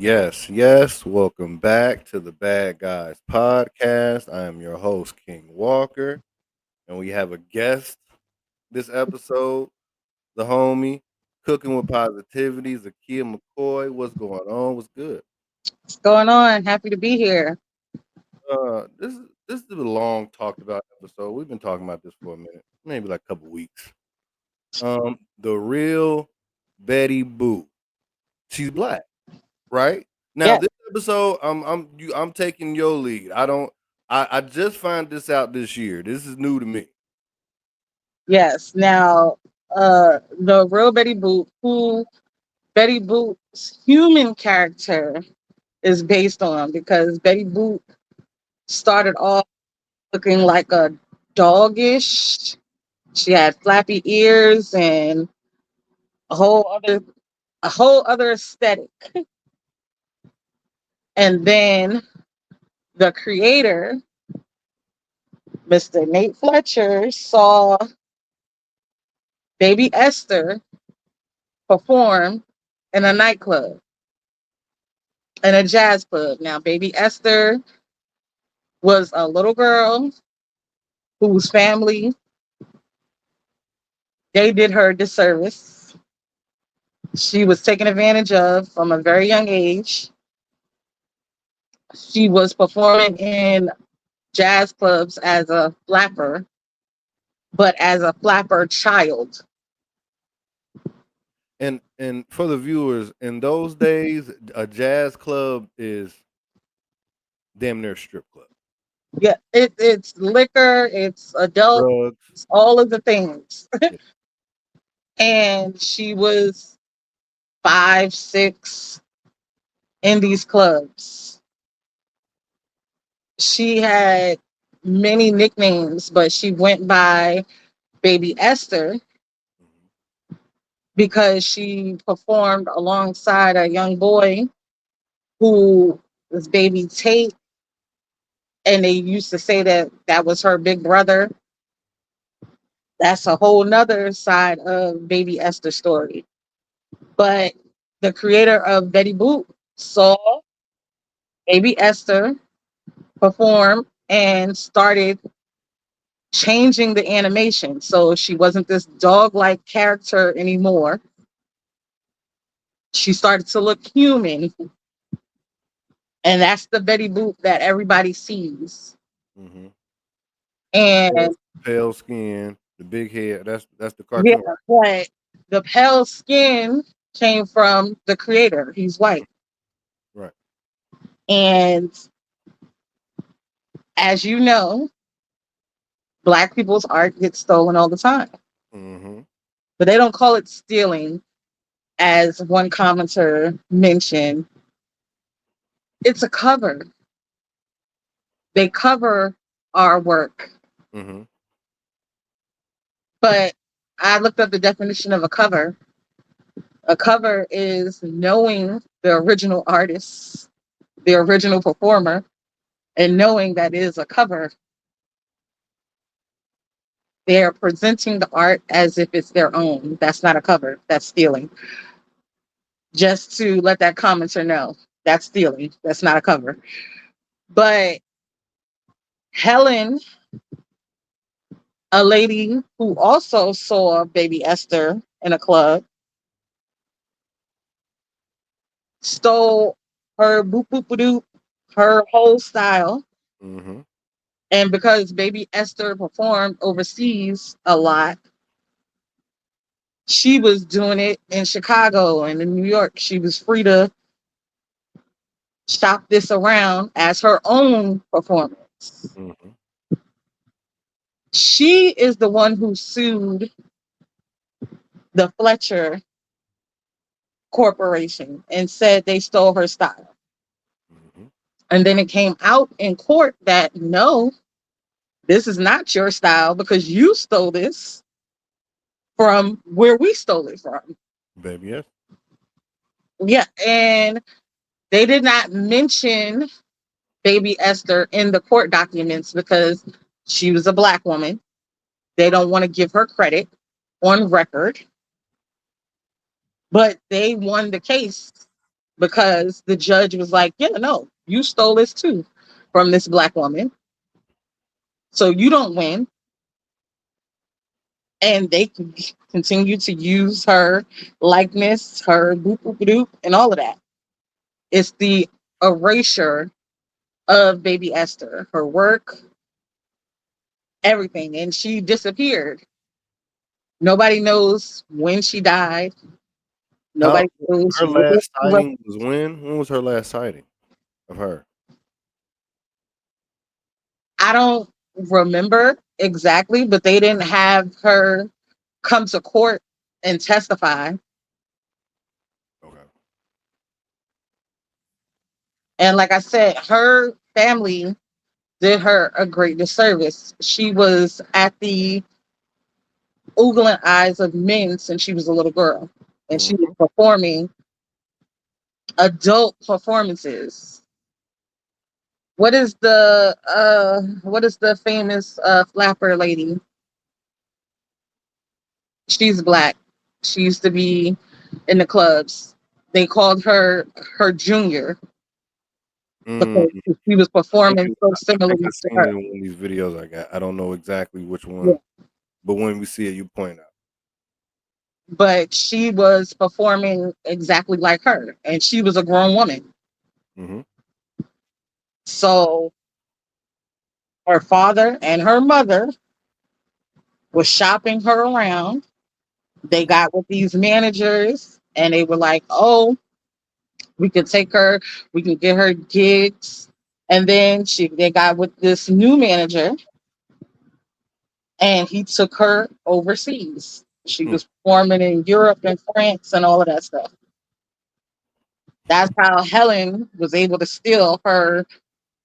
Yes, yes. Welcome back to the Bad Guys podcast. I am your host, King Walker, and we have a guest this episode, the homie, cooking with positivity, Zakia McCoy. What's going on? What's good? What's going on? Happy to be here. This is a long talked about episode. We've been talking about this for a minute, maybe like a couple weeks. The real Betty Boo. She's black. Right? Now Yes, this episode, I'm taking your lead. I just found this out this year. This is new to me. yes. Now, the real Betty Boop, who Betty Boop's human character is based on, because Betty Boop started off looking like a doggish. She had flappy ears and a whole other a whole other aesthetic. And then the creator, Mr. Nate Fletcher, saw baby Esther perform in a nightclub, in a jazz club. Now, baby Esther was a little girl whose family, they did her a disservice. She was taken advantage of from a very young age. She was performing in jazz clubs as a flapper, but as a flapper child. And for the viewers, in those days, a jazz club is damn near a strip club. Yeah, it's liquor, it's adult, Drugs. it's all of the things. Yeah. And she was 5, 6 in these clubs. She had many nicknames, but she went by Baby Esther Mhm. because she performed alongside a young boy who was Baby Tate, and they used to say that that was her big brother. That's a whole nother side of Baby Esther's story. But the creator of Betty Boop saw Baby Esther perform and started changing the animation. So she wasn't this dog like character anymore. She started to look human. And that's the Betty Boop that everybody sees. Mm-hmm. The And pale skin, the big head. That's the yeah, cartoon. but the pale skin came from the creator. He's white. Right. And as you know, black people's art gets stolen all the time. Mm-hmm. But they don't call it stealing, as one commenter mentioned. It's a cover. They cover our work. Mm-hmm. But I looked up the definition of a cover. A cover is knowing the original artist, the original performer, and knowing that it is a cover. They're presenting the art as if it's their own. That's not a cover. That's stealing. Just to let that commenter know, that's stealing. That's not a cover. But Helen, a lady who also saw baby Esther in a club, stole her boop boop boop, her whole style. Mm-hmm. And because baby Esther performed overseas a lot, she was doing it in Chicago and in New York. She was free to shop this around as her own performance. Mm-hmm. She is the one who sued the Fletcher Corporation and said they stole her style. Mm-hmm. And then it came out in court that no, this is not your style because you stole this from where we stole it from. Baby, yes. Yeah. And they did not mention baby Esther in the court documents because she was a black woman. They don't want to give her credit on record, but they won the case because the judge was like, yeah, no, you stole this too from this black woman. So you don't win. And they continue to use her likeness, her boop boop doop, and all of that. It's the erasure of baby Esther, her work, everything. And she disappeared. Nobody knows when she died. How Nobody knows her where she last was. sighting was when? When was her last sighting of her? I don't remember exactly, but they didn't have her come to court and testify. Okay. And like I said, her family did her a great disservice. She was at the oogling eyes of men since she was a little girl, and she was Mhm. performing adult performances. What is the famous flapper lady? She's black. She used to be in the clubs. They called her her junior Mm, because she was performing so I think similarly I to seen it her. in one of these videos I got. I don't know exactly which Yeah. one, but when we see it, you point out. But she was performing exactly like her, and she was a grown woman. Mhm. So her father and her mother was shopping her around. They got with these managers and they were like, oh, we could take her, we can get her gigs. And then they got with this new manager and he took her overseas. She Mm. was performing in Europe and France and all of that stuff. That's how Helen was able to steal her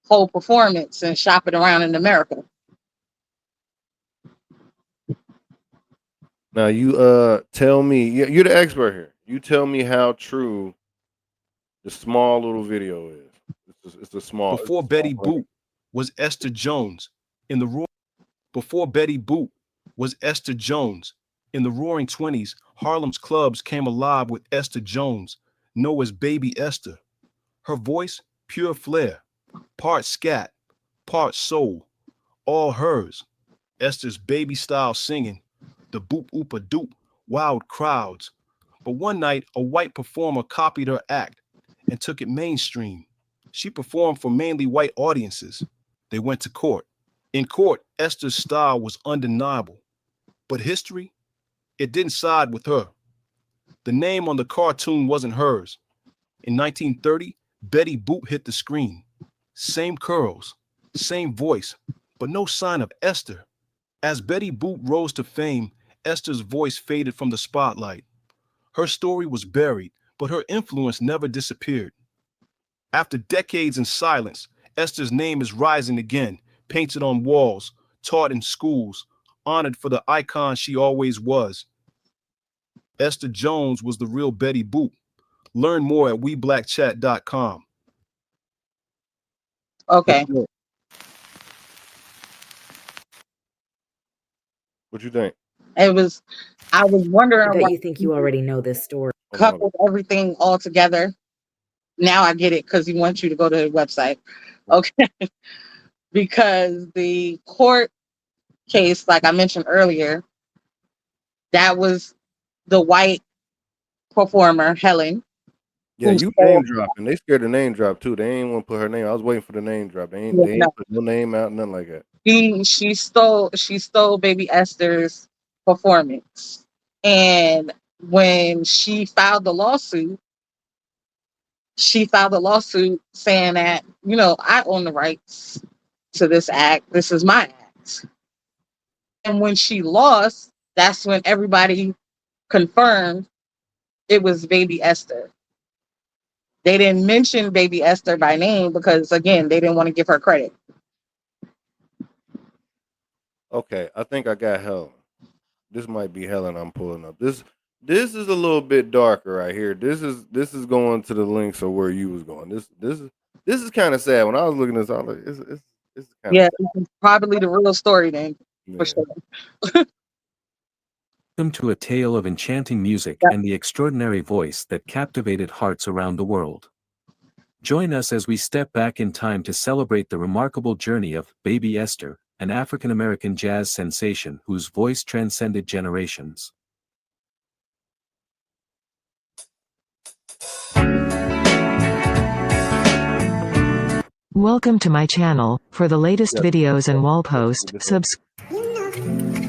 whole performance and shop it around in America. Now you tell me you're the expert here. You tell me how true the small little video is. It's Before a small Betty link. Boop was Esther Jones in the roar. Before Betty Boop was Esther Jones. In the roaring 20s, Harlem's clubs came alive with Esther Jones, known as Baby Esther. Her voice, pure flair, part scat, part soul, all hers. Esther's baby style singing, the boop oopa doop, wild crowds. But one night, a white performer copied her act and took it mainstream. She performed for mainly white audiences. They went to court. In court, Esther's style was undeniable. But history, it didn't side with her. The name on the cartoon wasn't hers. In 1930, Betty Boop hit the screen. Same curls, same voice, but no sign of Esther. As Betty Boop rose to fame, Esther's voice faded from the spotlight. Her story was buried, but her influence never disappeared. After decades in silence, Esther's name is rising again, painted on walls, taught in schools, honored for the icon she always was. Esther Jones was the real Betty Boop. Learn more at weblackchat.com. What Okay. you think? What you think? It was I was wondering why Bet you think you already know this story. Hold on, hold coupled everything all together. Now I get it because he wants you to go to the website. on. Okay. Because the court case, like I mentioned earlier, that was the white performer, Helen, Yeah, who you name stole. dropping. They scared to name drop too. They ain't want to put her name. I was waiting for the name drop. Yeah, They no, ain't put no name out, nothing like that. she stole baby Esther's performance. And when she filed a lawsuit saying that, I own the rights to this act. This is my act. And when she lost, that's when everybody confirmed it was baby Esther. They didn't mention baby Esther by name because, again, they didn't want to give her credit. Okay, I think I got Helen. This might be Helen I'm pulling up. This is a little bit darker right here. This is going to the links of where you was going. This is kind of sad. When I was looking at this, I was like, it's kind of Yeah, sad. this is probably the real story then, for Yeah. sure. Welcome to a tale of enchanting music Yep. and the extraordinary voice that captivated hearts around the world. Join us as we step back in time to celebrate the remarkable journey of Baby Esther, an African American jazz sensation whose voice transcended generations. Welcome to my channel. For the latest You got videos and wall to post, get this up. subscribe.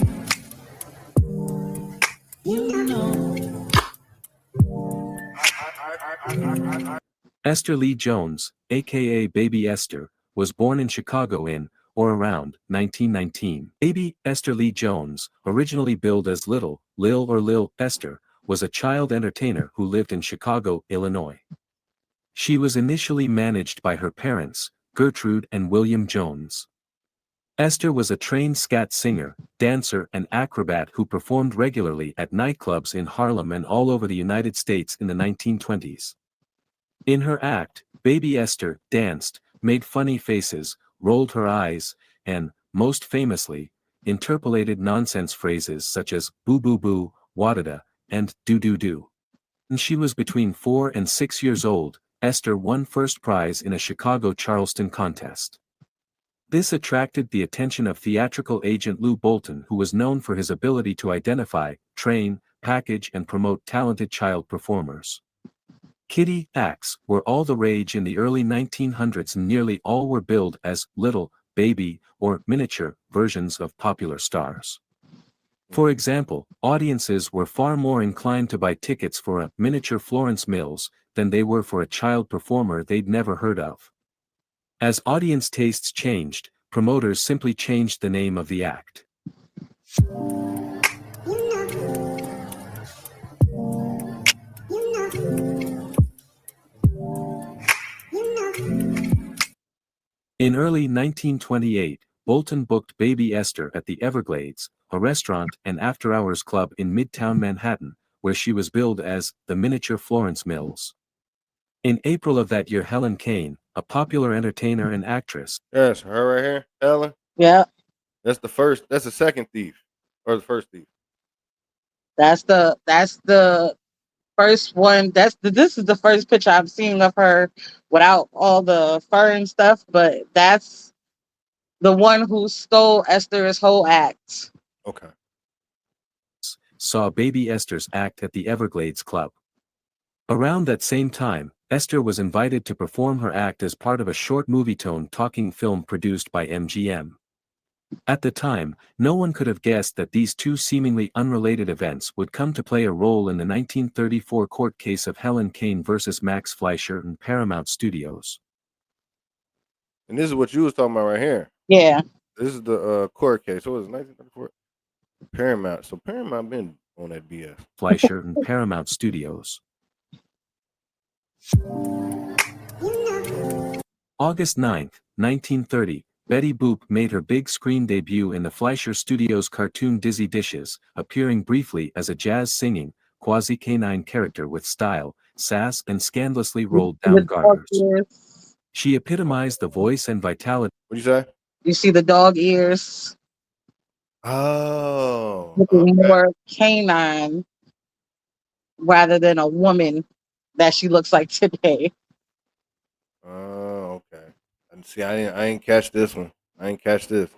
Esther Lee Jones, aka Baby Esther, was born in Chicago in, or around, 1919. Baby Esther Lee Jones, originally billed as Lil or Lil Esther, was a child entertainer who lived in Chicago, Illinois. She was initially managed by her parents, Gertrude and William Jones. Esther was a trained scat singer, dancer and acrobat who performed regularly at nightclubs in Harlem and all over the United States in the 1920s. In her act, Baby Esther danced, made funny faces, rolled her eyes, and, most famously, interpolated nonsense phrases such as boo boo boo, wadada, and do do do. When she was between 4 and 6 years old, Esther won first prize in a Chicago Charleston contest. This attracted the attention of theatrical agent Lou Bolton, who was known for his ability to identify, train, package and promote talented child performers. Kiddie acts were all the rage in the early 1900s and nearly all were billed as little, baby, or miniature versions of popular stars. For example, audiences were far more inclined to buy tickets for a miniature Florence Mills than they were for a child performer they'd never heard of. As audience tastes changed, promoters simply changed the name of the act. In early 1928, Bolton booked Baby Esther at the Everglades, a restaurant and after-hours club in Midtown Manhattan, where she was billed as the miniature Florence Mills. In April of that year, Helen Kane, a popular entertainer and actress, Yes, her right here, Ellen. Yeah, That's the first. That's the second thief, or the first thief. that's the first one. This is the first picture I've seen of her without all the fur and stuff. But that's the one who stole Esther's whole act. Okay. saw Baby Esther's act at the Everglades Club. Around that same time, Esther was invited to perform her act as part of a short movie-tone talking film produced by MGM. At the time, no one could have guessed that these two seemingly unrelated events would come to play a role in the 1934 court case of Helen Kane versus Max Fleischer and Paramount Studios. And this is what you was talking about right here. Yeah, This is the court case. So it was 1934. Paramount. So Paramount been on that BS. Fleischer and Paramount Studios. August 9, 1930, Betty Boop made her big screen debut in the Fleischer Studios cartoon Dizzy Dishes, appearing briefly as a jazz-singing, quasi-canine character with style, sass and scandalously rolled down the dog garters. ears. She epitomized the voice and vitality What'd you say? You see the dog ears Oh, looking okay. more canine rather than a woman that she looks like today. Oh, okay. And see, I ain't catch this one. I ain't catch this.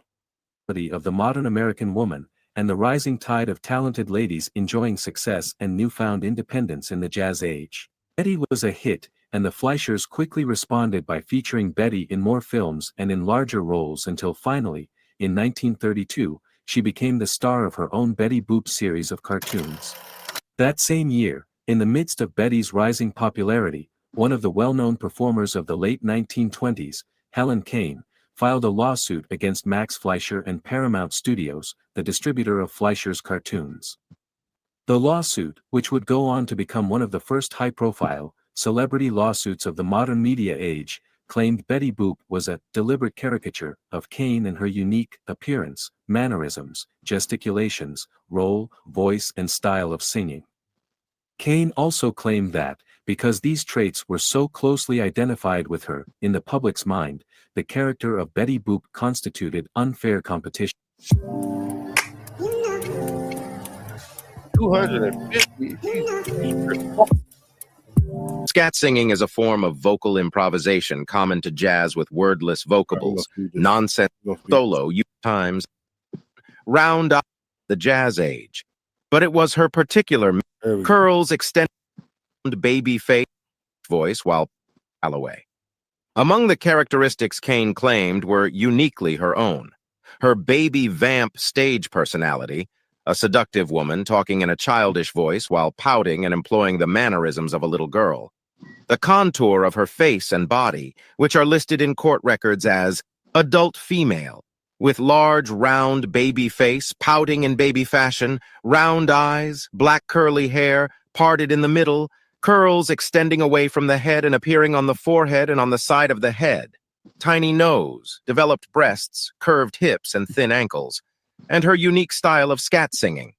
of the modern American woman, and the rising tide of talented ladies enjoying success and newfound independence in the jazz age. Betty was a hit, and the Fleischers quickly responded by featuring Betty in more films and in larger roles until finally, in 1932, she became the star of her own Betty Boop series of cartoons. That same year, in the midst of Betty's rising popularity, one of the well-known performers of the late 1920s, Helen Kane, filed a lawsuit against Max Fleischer and Paramount Studios, the distributor of Fleischer's cartoons. The lawsuit, which would go on to become one of the first high-profile, celebrity lawsuits of the modern media age, claimed Betty Boop was a deliberate caricature of Kane and her unique appearance, mannerisms, gesticulations, role, voice and style of singing. Kane also claimed that, because these traits were so closely identified with her, in the public's mind, the character of Betty Boop constituted unfair competition. 250. He's tripping. Scat singing is a form of vocal improvisation common to jazz with wordless All right, we're gonna vocables, feed this. nonsense We're gonna feed this. solo, times round up the jazz age. But it was her particular There we go. curls extended baby face voice while Alloway. Among the characteristics Kane claimed were uniquely her own. Her baby vamp stage personality, a seductive woman talking in a childish voice while pouting and employing the mannerisms of a little girl. The contour of her face and body, which are listed in court records as adult female, with large, round baby face, pouting in baby fashion, round eyes, black curly hair, parted in the middle, curls extending away from the head and appearing on the forehead and on the side of the head, tiny nose, developed breasts, curved hips, and thin ankles, and her unique style of scat singing.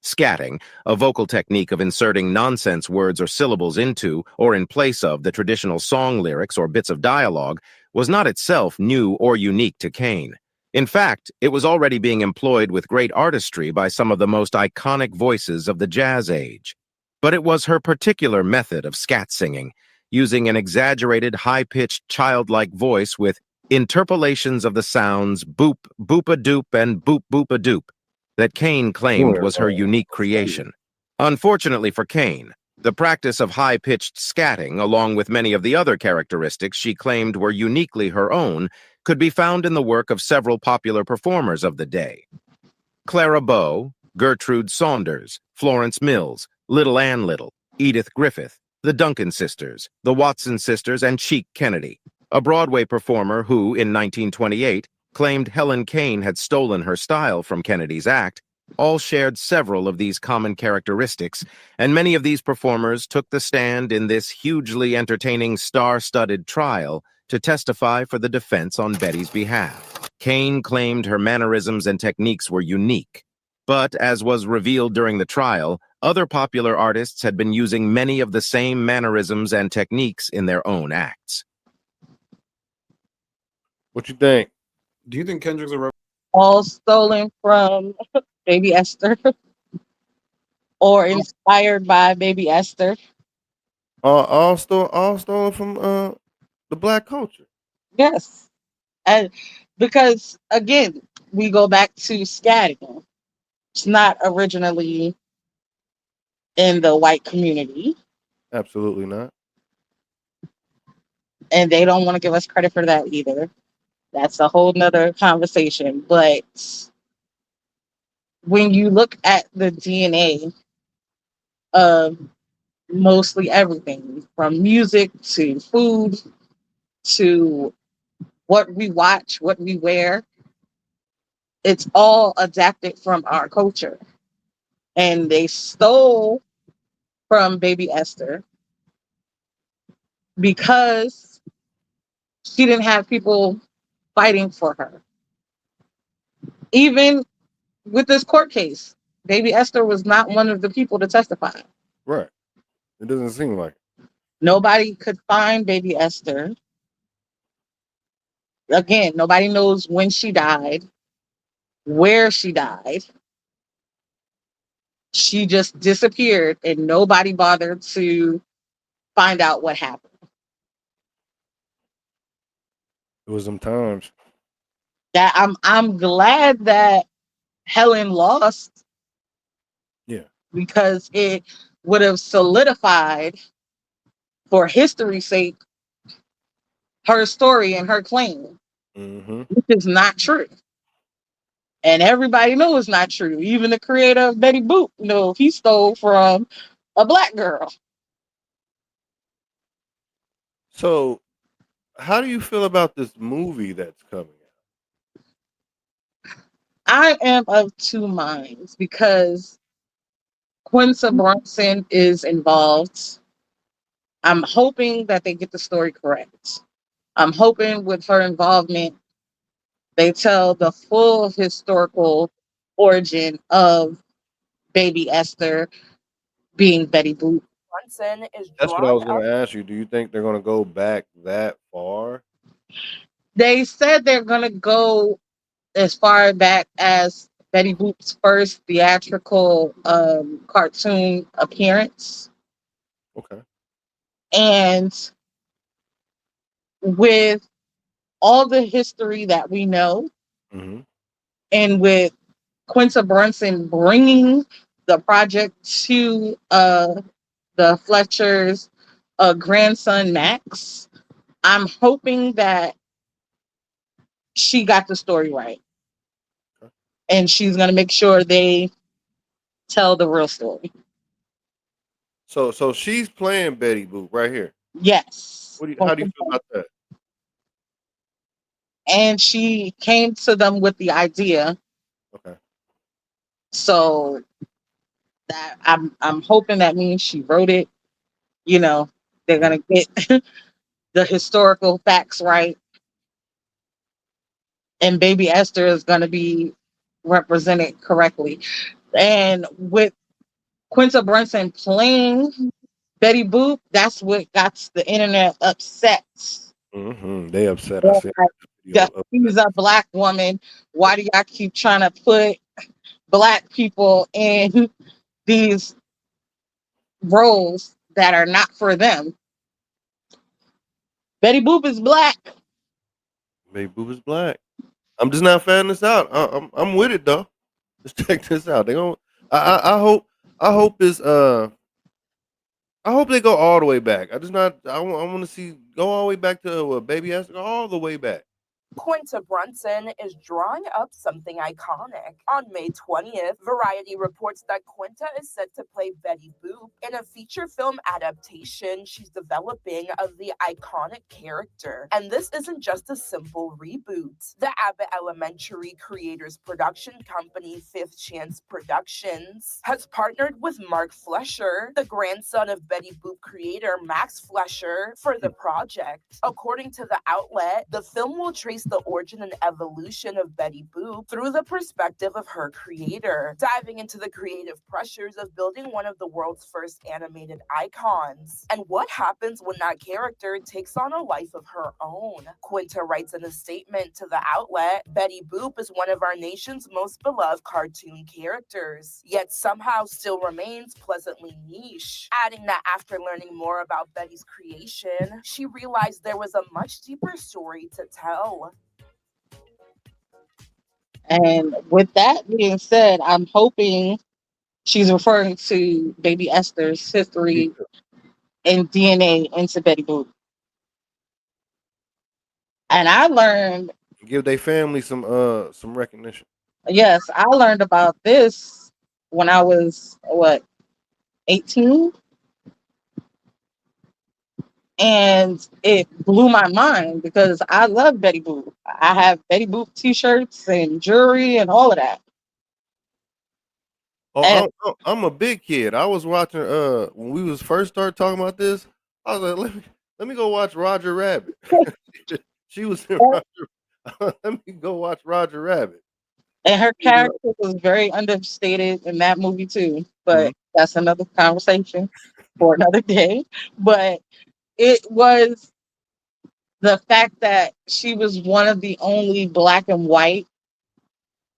Scatting, a vocal technique of inserting nonsense words or syllables into or in place of the traditional song lyrics or bits of dialogue, was not itself new or unique to Kane. In fact, it was already being employed with great artistry by some of the most iconic voices of the jazz age. But it was her particular method of scat singing, using an exaggerated, high-pitched, childlike voice with interpolations of the sounds boop, boop-a-doop, and boop-boop-a-doop, that Kane claimed Doing it was her wrong. unique creation. Unfortunately for Kane, the practice of high-pitched scatting, along with many of the other characteristics she claimed were uniquely her own, could be found in the work of several popular performers of the day. Clara Bow, Gertrude Saunders, Florence Mills, Little Ann Little, Edith Griffith, the Duncan sisters, the Watson sisters, and Cheek Kennedy, a Broadway performer who, in 1928, claimed Helen Kane had stolen her style from Kennedy's act, all shared several of these common characteristics, and many of these performers took the stand in this hugely entertaining star-studded trial to testify for the defense on Betty's behalf. Kane claimed her mannerisms and techniques were unique, but as was revealed during the trial, other popular artists had been using many of the same mannerisms and techniques in their own acts. What you think? Do you think Kendrick's a All stolen from Baby Esther or inspired by Baby Esther. All stolen from the black culture. Yes. And because again, we go back to scatting. It's not originally in the white community, Absolutely not. and they don't want to give us credit for that either. That's a whole nother conversation. But when you look at the DNA of mostly everything from music to food to what we watch, what we wear, it's all adapted from our culture. And they stole from Baby Esther because she didn't have people fighting for her. Even with this court case, Baby Esther was not one of the people to testify. Right. It doesn't seem like it. Nobody could find Baby Esther. Again, nobody knows when she died, where she died. She just disappeared and nobody bothered to find out what happened. It was them times. That I'm glad that Helen lost Yeah. because it would have solidified for history's sake her story and her claim, Mm-hmm. which is not true. And everybody knows it's not true. Even the creator of Betty Boop, he stole from a black girl. So, how do you feel about this movie that's coming I am of two minds because Quincy Brunson is involved. I'm hoping that they get the story correct. I'm hoping with her involvement, they tell the full historical origin of Baby Esther being Betty Boop. That's what I was going to ask you. Do you think they're going to go back that far? They said they're going to go as far back as Betty Boop's first theatrical cartoon appearance. Okay. And with all the history that we know, Mm-hmm. and with Quinta Brunson bringing the project to the Fletcher's grandson Max, I'm hoping that she got the story right, Okay. and she's gonna make sure they tell the real story. So she's playing Betty Boop right here. Yes. How do you feel about that? And she came to them with the idea, Okay. so that I'm hoping that means she wrote it. You know, they're Mhm. gonna get the historical facts right, and baby Esther is gonna be represented correctly. And with Quinta Brunson playing Betty Boop, that's what got the internet upset. Mhm. They upset. I They're see like, the video "Yeah, upset. she's a black woman. Why do y'all keep trying to put black people in these roles that are not for them?" Betty Boop is black. Betty Boop is black. I'm just not fanning this out. I'm with it though. Let's check this out. They don't. I hope it's I hope they go all the way back. I just not. I want to see go all the way back to Baby S. Go all the way back. Quinta Brunson is drawing up something iconic. On May 20th, Variety reports that Quinta is set to play Betty Boop in a feature film adaptation she's developing of the iconic character. And this isn't just a simple reboot. The Abbott Elementary creators production company Fifth Chance Productions has partnered with Mark Flesher, the grandson of Betty Boop creator Max Flesher, for the project. According to the outlet, the film will trace the origin and evolution of Betty Boop through the perspective of her creator, diving into the creative pressures of building one of the world's first animated icons, and what happens when that character takes on a life of her own. Quinta writes in a statement to the outlet, Betty Boop is one of our nation's most beloved cartoon characters, yet somehow still remains pleasantly niche, adding that after learning more about Betty's creation, she realized there was a much deeper story to tell. And with that being said, I'm hoping she's referring to baby Esther's Me history too. and DNA into Betty Boop. And I learned, Give their family some recognition. yes, I learned about this when I was what, 18, and it blew my mind because I love Betty Boop. I have Betty Boop t-shirts and jewelry and all of that. Oh, And I'm a big kid. I was watching when we was first started talking about this. I was like, let me go watch Roger Rabbit. She was in Roger. Let me go watch Roger Rabbit. and her character was very understated in that movie too. Mhm. But that's another conversation for another day. But it was the fact that she was one of the only black and white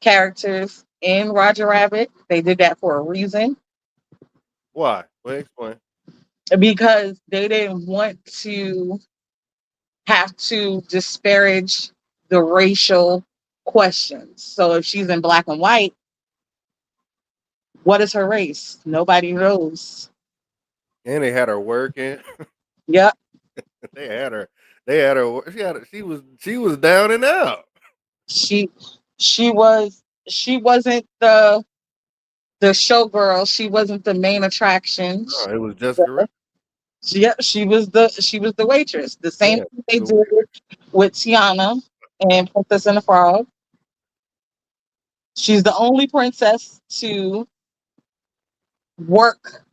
characters in Roger Rabbit. They did that for a reason Why? Well, explain. because they didn't want to have to disparage the racial questions. So if she's in black and white, what is her race? Nobody knows. And they had her working. Yep. they had her. They had her. She was down and out. She she was she wasn't the showgirl. She wasn't the main attraction. No, it was Jessica Rabbit. Yep, she was the waitress. The same Yeah, thing they the did with Tiana and Princess and the Frog. She's the only princess to work,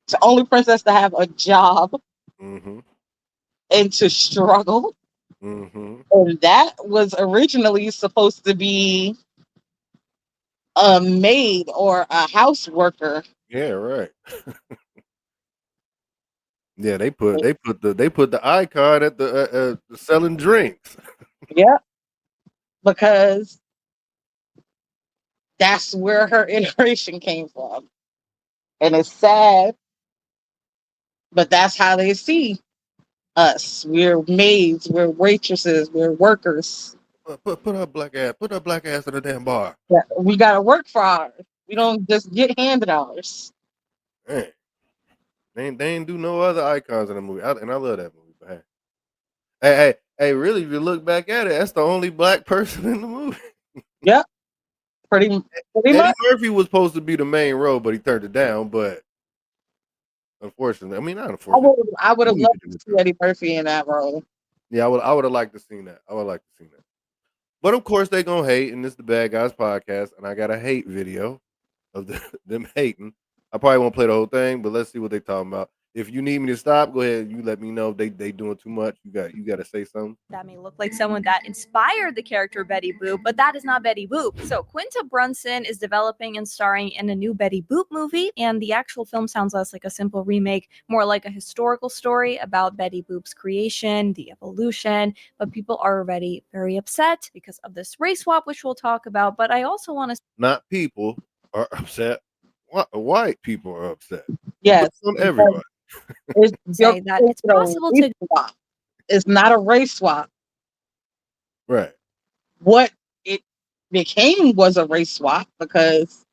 the only princess to have a job Mhm. and to struggle. Mhm. And that was originally supposed to be a maid or a house worker. Yeah, right. Yeah, they put the icon at the selling drinks. Yeah, because That's where her iteration came from. And it's sad, but that's how they see us. We're maids, we're waitresses, we're workers. Put her black ass in the damn bar. Yeah, we gotta work for ours. We don't just get handed ours. Man, they ain't do no other icons in the movie, and I love that movie. But hey, really, if you look back at it, that's the only black person in the movie. Yep, pretty Eddie much. Murphy was supposed to be the main role, but he turned it down. But unfortunately, I mean, not unfortunately, I would the have movie loved to didn't see do it. Eddie Murphy in that role. Yeah, I would have liked to seen that. I would like to seen that. But of course, they gonna hate, and this is the Bad Guys podcast, and I got a hate video of them hating. I probably won't play the whole thing, but let's see what they talking about. If you need me to stop, go ahead. You let me know if they doing too much. You got to say something. That may look like someone that inspired the character Betty Boop, but that is not Betty Boop. So Quinta Brunson is developing and starring in a new Betty Boop movie, and the actual film sounds less like a simple remake, more like a historical story about Betty Boop's creation, the evolution, but people are already very upset because of this race swap, which we'll talk about. But I also want to Not people are upset. White people are upset. You put Yes, it on because everybody, say that it's possible race to swap. It's not a race swap. right? What it became was a race swap because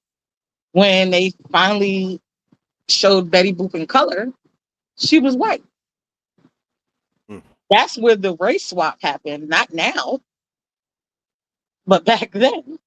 when they finally showed Betty Boop in color, she was white. Mm, That's where the race swap happened, not now, but back then.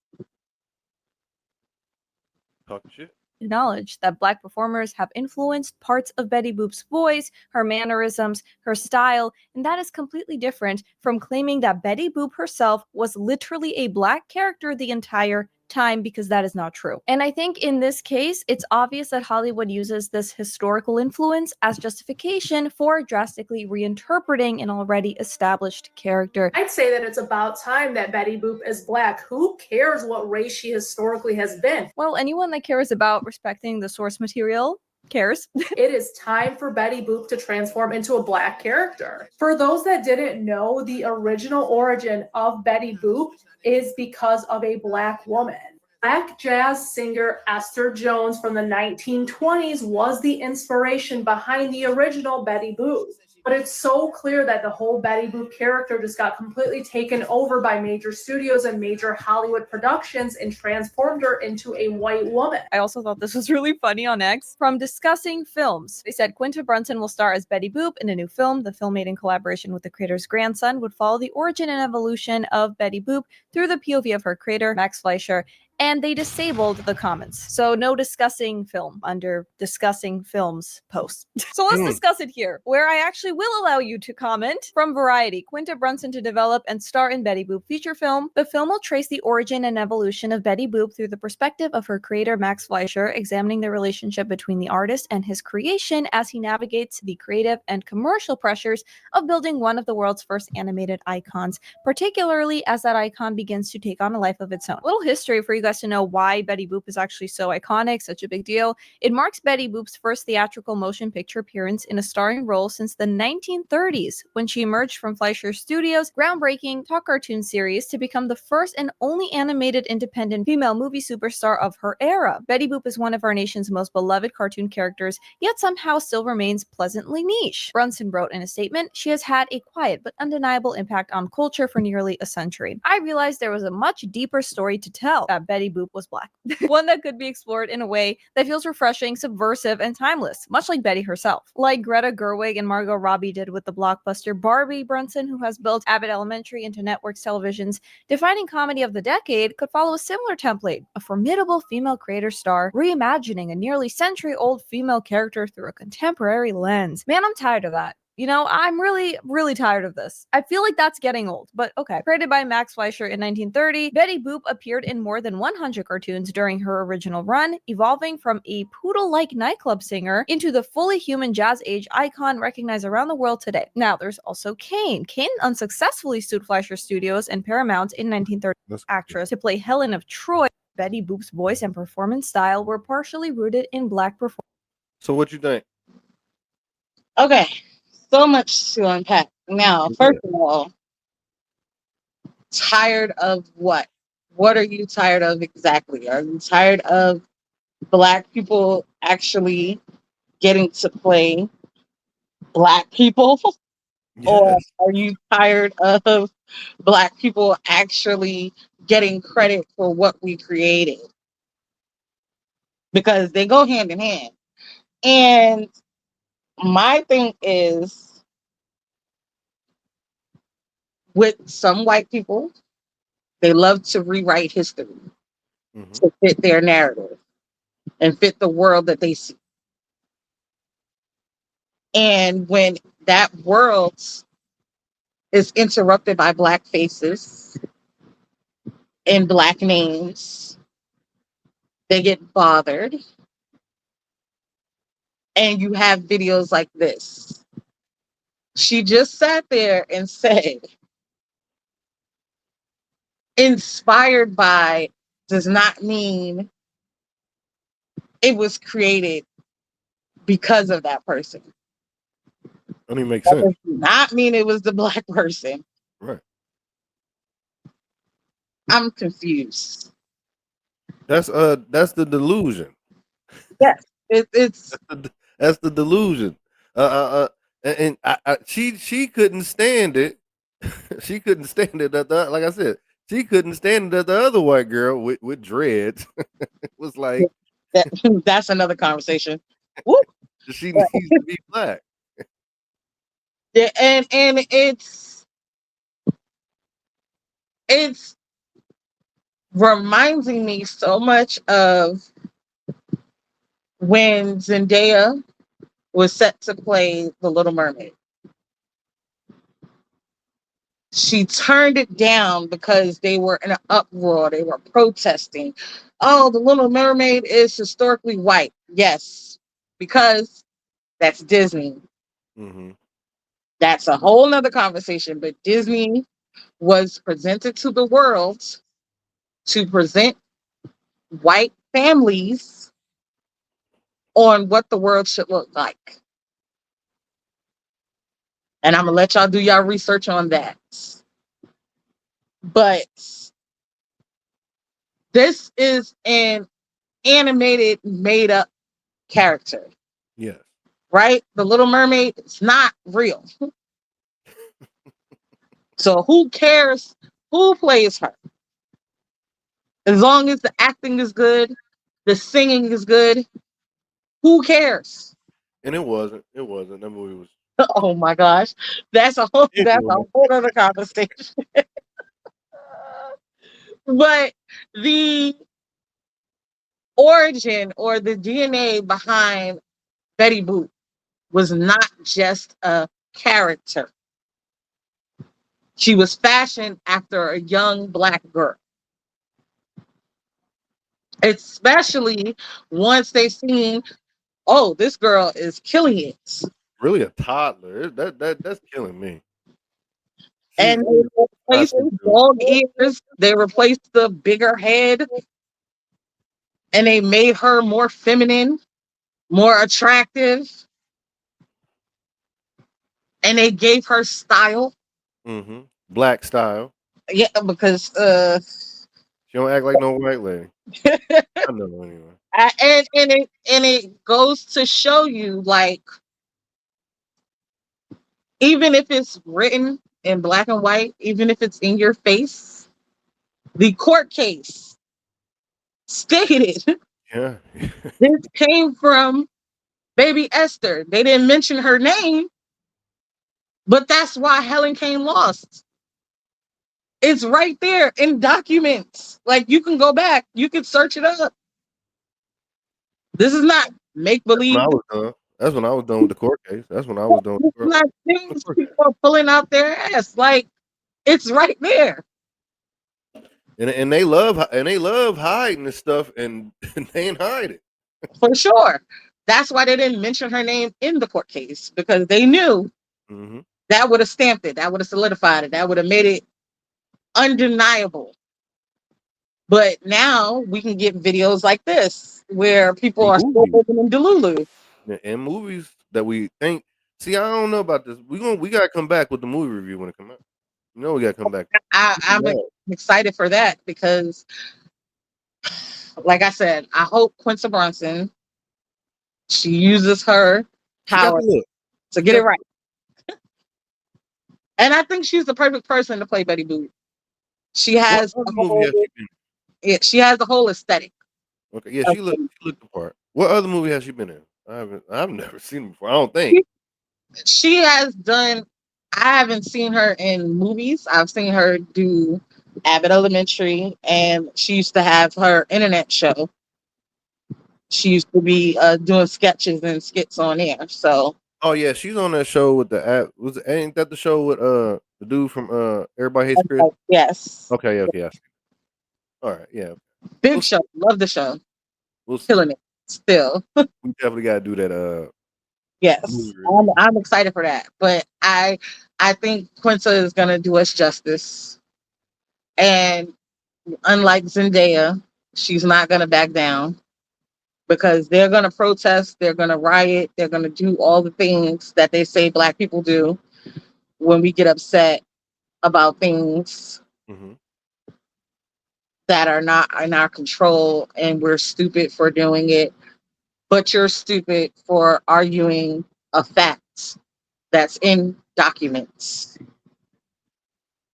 talking shit. acknowledge that Black performers have influenced parts of Betty Boop's voice, her mannerisms, her style, and that is completely different from claiming that Betty Boop herself was literally a Black character the entire time, because that is not true. And I think in this case, it's obvious that Hollywood uses this historical influence as justification for drastically reinterpreting an already established character. I'd say that it's about time that Betty Boop is Black. Who cares what race she historically has been? Well, anyone that cares about respecting the source material cares. It is time for Betty Boop to transform into a Black character. For those that didn't know, the original origin of Betty Boop is because of a Black woman. Black jazz singer Esther Jones from the 1920s was the inspiration behind the original Betty Boop. But it's so clear that the whole Betty Boop character just got completely taken over by major studios and major Hollywood productions and transformed her into a white woman. I also thought this was really funny on X. From discussing films, they said Quinta Brunson will star as Betty Boop in a new film. The film, made in collaboration with the creator's grandson, would follow the origin and evolution of Betty Boop through the POV of her creator, Max Fleischer, and they disabled the comments. So no discussing film under discussing films posts. So let's discuss it here, where I actually will allow you to comment. From Variety, Quinta Brunson to develop and star in Betty Boop feature film. The film will trace the origin and evolution of Betty Boop through the perspective of her creator, Max Fleischer, examining the relationship between the artist and his creation as he navigates the creative and commercial pressures of building one of the world's first animated icons, particularly as that icon begins to take on a life of its own. Little history for you guys to know why Betty Boop is actually so iconic, such a big deal. It marks Betty Boop's first theatrical motion picture appearance in a starring role since the 1930s, when she emerged from Fleischer Studios' groundbreaking talk cartoon series to become the first and only animated independent female movie superstar of her era. Betty Boop is one of our nation's most beloved cartoon characters, yet somehow still remains pleasantly niche. Brunson wrote in a statement, "She has had a quiet but undeniable impact on culture for nearly a century. I realized there was a much deeper story to tell, that Betty Boop was Black. One that could be explored in a way that feels refreshing, subversive, and timeless, much like Betty herself. Like Greta Gerwig and Margot Robbie did with the blockbuster Barbie, Brunson, who has built Abbott Elementary into network television's defining comedy of the decade, could follow a similar template, a formidable female creator star reimagining a nearly century-old female character through a contemporary lens. Man, I'm tired of that. You know, I'm really, really tired of this. I feel like that's getting old, but okay. Created by Max Fleischer in 1930, Betty Boop appeared in more than 100 cartoons during her original run, evolving from a poodle-like nightclub singer into the fully human jazz age icon recognized around the world today. Now, there's also Kane. Kane unsuccessfully sued Fleischer Studios and Paramount in 1930 actress to play Helen of Troy. Betty Boop's voice and performance style were partially rooted in Black performance. So what you think? Okay, so much to unpack. Now, first of all, tired of what? What are you tired of exactly? Are you tired of Black people actually getting to play Black people? Or Yes. are you tired of Black people actually getting credit for what we created? Because they go hand in hand. And my thing is with some white people, they love to rewrite history Hmm. to fit their narrative and fit the world that they see. And when that world is interrupted by Black faces and Black names, they get bothered. And you have videos like this. She just sat there and said, inspired by does not mean it was created because of that person. I mean, makes That sense. does not mean it was the Black person. Right. I'm confused. That's the delusion. Yes, it's That's the delusion. And she couldn't stand it. She couldn't stand it. Like I said, she couldn't stand it that the other white girl with dreads was like, that. That's another conversation. Woo. she needs to be black. Yeah, and it's reminding me so much of when Zendaya was set to play the Little Mermaid. She turned it down because they were in an uproar. They were protesting. Oh, the Little Mermaid is historically white. Yes, because that's Disney. Hmm. That's a whole nother conversation. But Disney was presented to the world to present white families on what the world should look like. And I'm gonna let y'all do y'all research on that. But this is an animated, made up character, Yes. right? The Little Mermaid is not real. So who cares who plays her? As long as the acting is good, the singing is good, who cares? And it wasn't. It wasn't. That movie was. Oh my gosh. It That's a was. whole other conversation. But the origin or the DNA behind Betty Boop was not just a character. She was fashioned after a young Black girl, especially once they seen, oh, this girl is killing it. Really a toddler. That's killing me. She's And they high replaced school the dude. dog ears, they replaced the bigger head, and they made her more feminine, more attractive, and they gave her style. Hmm. Black style. Yeah, because She don't act like no white lady. I know anyway. and it goes to show you, like, even if it's written in black and white, even if it's in your face, the court case stated Yeah. this came from baby Esther. They didn't mention her name, but that's why Helen Kane lost. It's right there in documents. Like, you can go back, you can search it up. This is not make That's when believe. I was done. That's when I was done with the court case. That's when I was done with This is not the things court case. people are pulling out their ass. Like, it's right there And they love hiding this stuff and, and they ain't hide it. for sure. That's why they didn't mention her name in the court case, because they knew Hmm. that would have stamped it, that would have solidified it, that would have made it undeniable. But now we can get videos like this where people And are still movies. living in Delulu. And movies that we think. See, I don't know about this. We gotta come back with the movie review when it come out. You know we gotta come back. I'm Yeah. excited for that because, like I said, I hope Quinta Brunson, she uses her She got power the look. to She get it got right. And I think she's the perfect person to play Betty Boop. She what has other the movie whole, has she been yeah, she has the whole aesthetic. in? Okay, yeah, Of she looked the part. What other movie has she been in? I've never seen her before. I don't think. she, she has done. I haven't seen her in movies. I've seen her do Abbott Elementary, and she used to have her internet show. She used to be doing sketches and skits on air. So Oh yeah, she's on that show with the app. Ain't that the show with the dude from Everybody Hates Chris? yes, Okay, okay, yeah. All right, yeah. big We'll show. Love the show. we'll see. Killing it still. We definitely gotta do that Yes, movie review. I'm excited for that. But I think Quinta is gonna do us justice. And unlike Zendaya, she's not gonna back down because they're gonna protest, they're gonna riot, they're gonna do all the things that they say Black people do when we get upset about things Hmm. that are not in our control, and we're stupid for doing it. But you're stupid for arguing a fact that's in documents.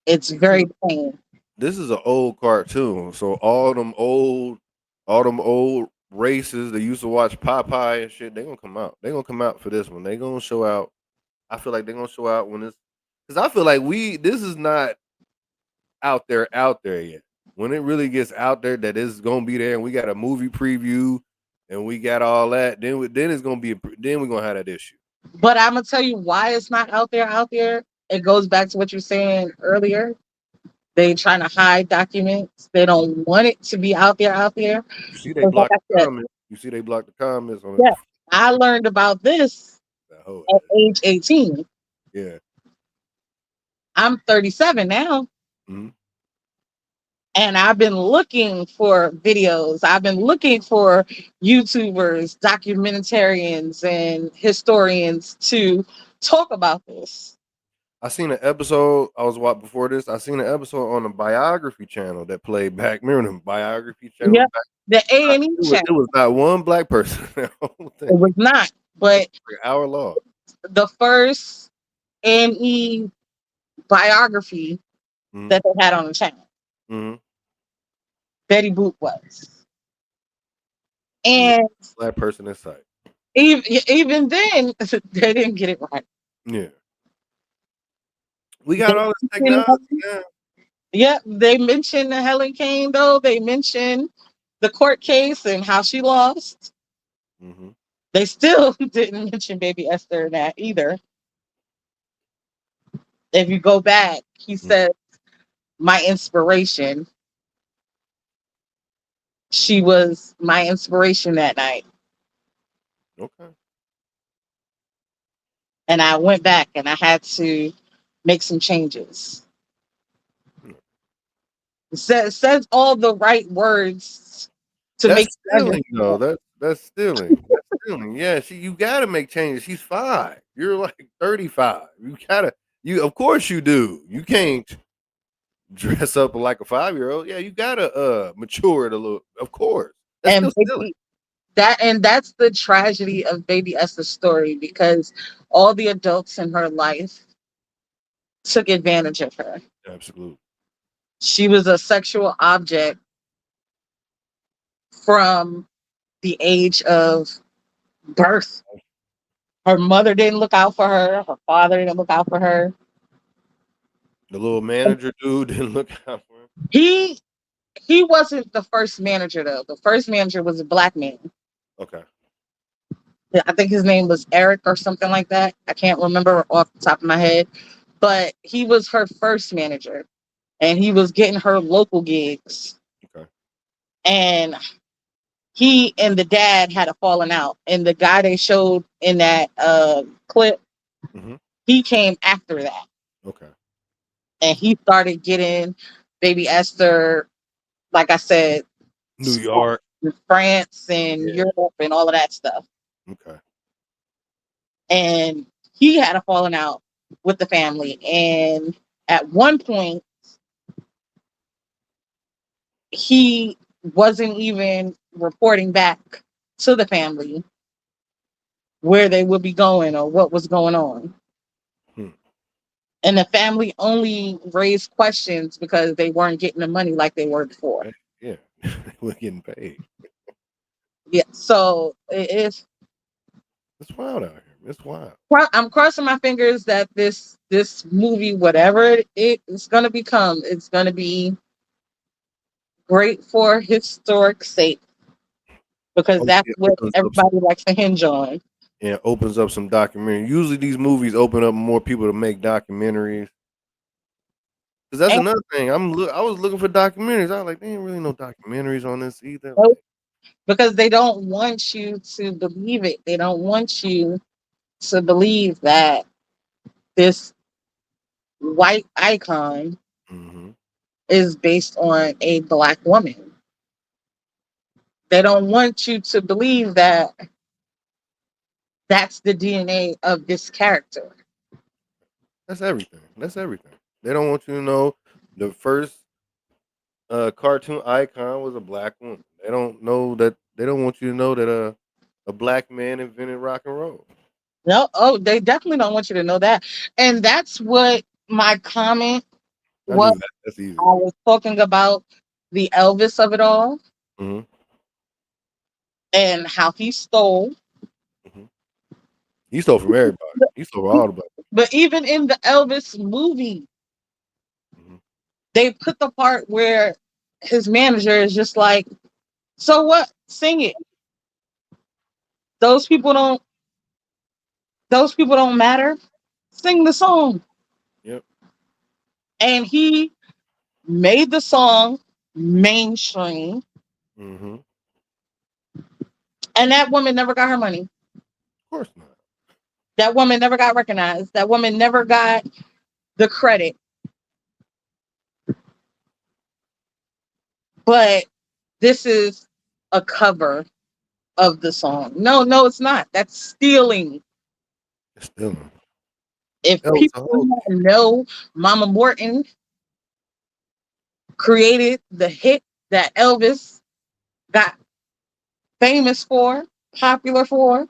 It's very plain. This is an old cartoon, so all them old races that used to watch Popeye and shit, they gonna come out. They gonna come out for this one. They gonna show out. I feel like they gonna show out when it's because I feel like this is not out there yet. When it really gets out there that it's gonna be there, and we got a movie preview, and we got all that, then it's gonna be then we're gonna have that issue. But I'm gonna tell you why it's not out there. Out there, it goes back to what you were saying earlier. They trying to hide documents. They don't want it to be out there. Out there. You see, they Because like blocked I the said, comments. You see, they blocked the comments on it. yeah, I learned about this That whole at ass. age 18. Yeah. I'm 37 now, Hmm. and I've been looking for videos. I've been looking for YouTubers, documentarians, and historians to talk about this. I seen an episode. I was watching before this. I seen an episode on a biography channel that played back. Remember them biography channels Yep, back? the A&E It channel. was not one black person. In that whole thing. It was not, but Like an hour long. the first A&E biography Mm-hmm. that they had on the channel, Mm-hmm. Betty Boop was. Yeah, And black person in sight. even then, they didn't get it right. Yeah, we got They all this mentioned, technology now. yeah, they mentioned Helen Kane, though. They mentioned the court case and how she lost. Mm-hmm. They still didn't mention Baby Esther in that either. If you go back, he said, my inspiration. She was my inspiration that night. Okay. And I went back and I had to make some changes. Hmm. Says all the right words to That's make you stealing, though. understand. That's stealing. That's stealing. Yeah, you gotta make changes. She's 5. You're like 35. You gotta. You of course you do. You can't dress up like a 5-year-old. Yeah, you gotta mature it a little. Of course, that's And still stealing. that's the tragedy of Baby Esther's story because all the adults in her life took advantage of her. Absolutely. She was a sexual object from the age of birth. Her mother didn't look out for her. Her father didn't look out for her. The little manager dude didn't look out for him. He he wasn't the first manager though. The first manager was a black man. Okay. I think his name was Eric or something like that. I can't remember off the top of my head, but he was her first manager, and he was getting her local gigs. Okay. And he and the dad had a falling out, and the guy they showed in that clip, Hmm. he came after that, Okay. and he started getting Baby Esther, like I said, New York. France and Yeah. Europe and all of that stuff. Okay. And he had a falling out with the family. And at one point, he wasn't even reporting back to the family where they would be going or what was going on. Hmm. And the family only raised questions because they weren't getting the money like they were before. Yeah, we're getting paid. Yeah. So it's It's wild out here. It's wild. I'm crossing my fingers that this movie, whatever it's gonna become, it's gonna be great for historic sake because Hopefully that's it what opens up everybody likes to hinge on. yeah, opens up some documentary. Usually these movies open up more people to make documentaries. Cause that's And another thing. I was looking for documentaries. I was like, there ain't really no documentaries on this either. so- Like, because they don't want you to believe it. They don't want you to believe that this white icon hmm is based on a black woman. They don't want you to believe that that's the DNA of this character. that's everything. That's everything. They don't want you to know the first cartoon icon was a black woman. They don't know that. They don't want you to know that a black man invented rock and roll. No, oh, they definitely don't want you to know that. And that's what my comment I was. knew that. That's I easy. was talking about the Elvis of it all hmm and how he stole. hmm He stole from everybody. He stole from all the black. But even in the Elvis movie, hmm they put the part where his manager is just like, so what? Sing it. Those people don't those people don't matter. Sing the song. Yep. And he made the song mainstream. Of And that woman never got her money. course not. That woman never got recognized. That woman never got the credit. But this is a cover of the song. No, no, it's not. That's stealing. It's stealing. If That was people the do whole not know Mama Morton created the hit that Elvis got famous for, popular for,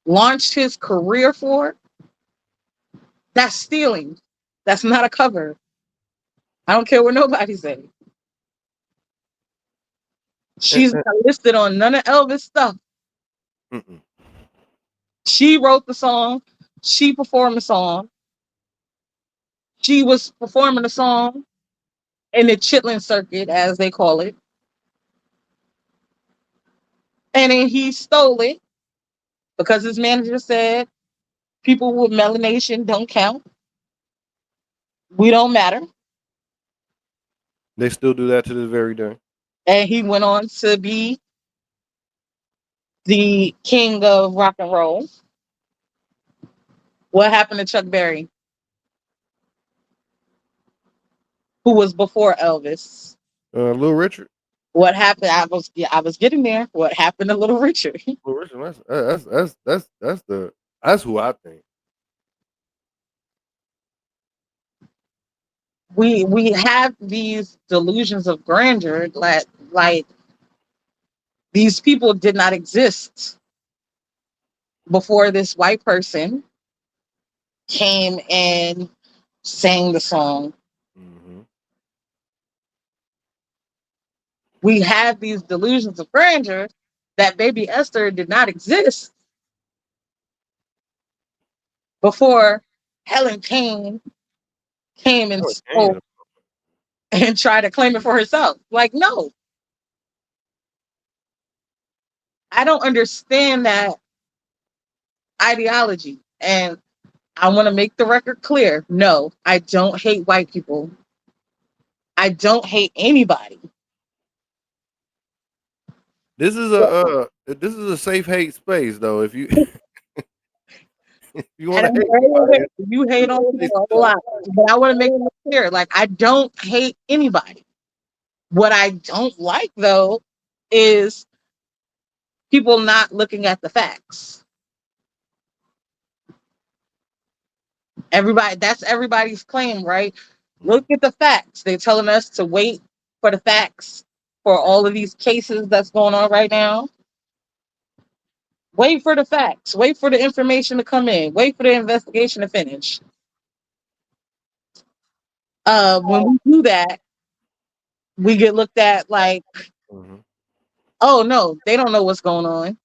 launched his career for, that's stealing. That's not a cover. I don't care what nobody says. thing. She's not listed on none of Elvis stuff. Mm-mm. She wrote the song. She performed the song. She was performing the song in the chitlin circuit, as they call it. And then he stole it because his manager said people with melanation don't count. We don't matter. They still do that to this very day. And he went on to be the king of rock and roll. What happened to Chuck Berry, who was before Elvis? Little Richard. What happened? I was getting there. What happened to Little Richard? Little Richard. That's who I think. We have these delusions of grandeur that like these people did not exist before this white person came and sang the song. hmm We have these delusions of grandeur that baby Esther did not exist before Helen came and Helen Kane. spoke and tried to claim it for herself. Like, no, I don't understand that ideology. And I want to make the record clear. No, I don't hate white people. I don't hate anybody. This is a safe hate space though. If you if you want And to I'm hate very somebody, you hate it's on a safe people a space. lot. But I want to make it clear. Like, I don't hate anybody. What I don't like though is people not looking at the facts. Everybody, that's everybody's claim, right? Look Mhm. at the facts. They're telling us to wait for the facts for all of these cases that's going on right now. Wait for the facts. Wait for the information to come in. Wait for the investigation to finish. When we do that, we get looked at like, Mhm. oh no, they don't know what's going on.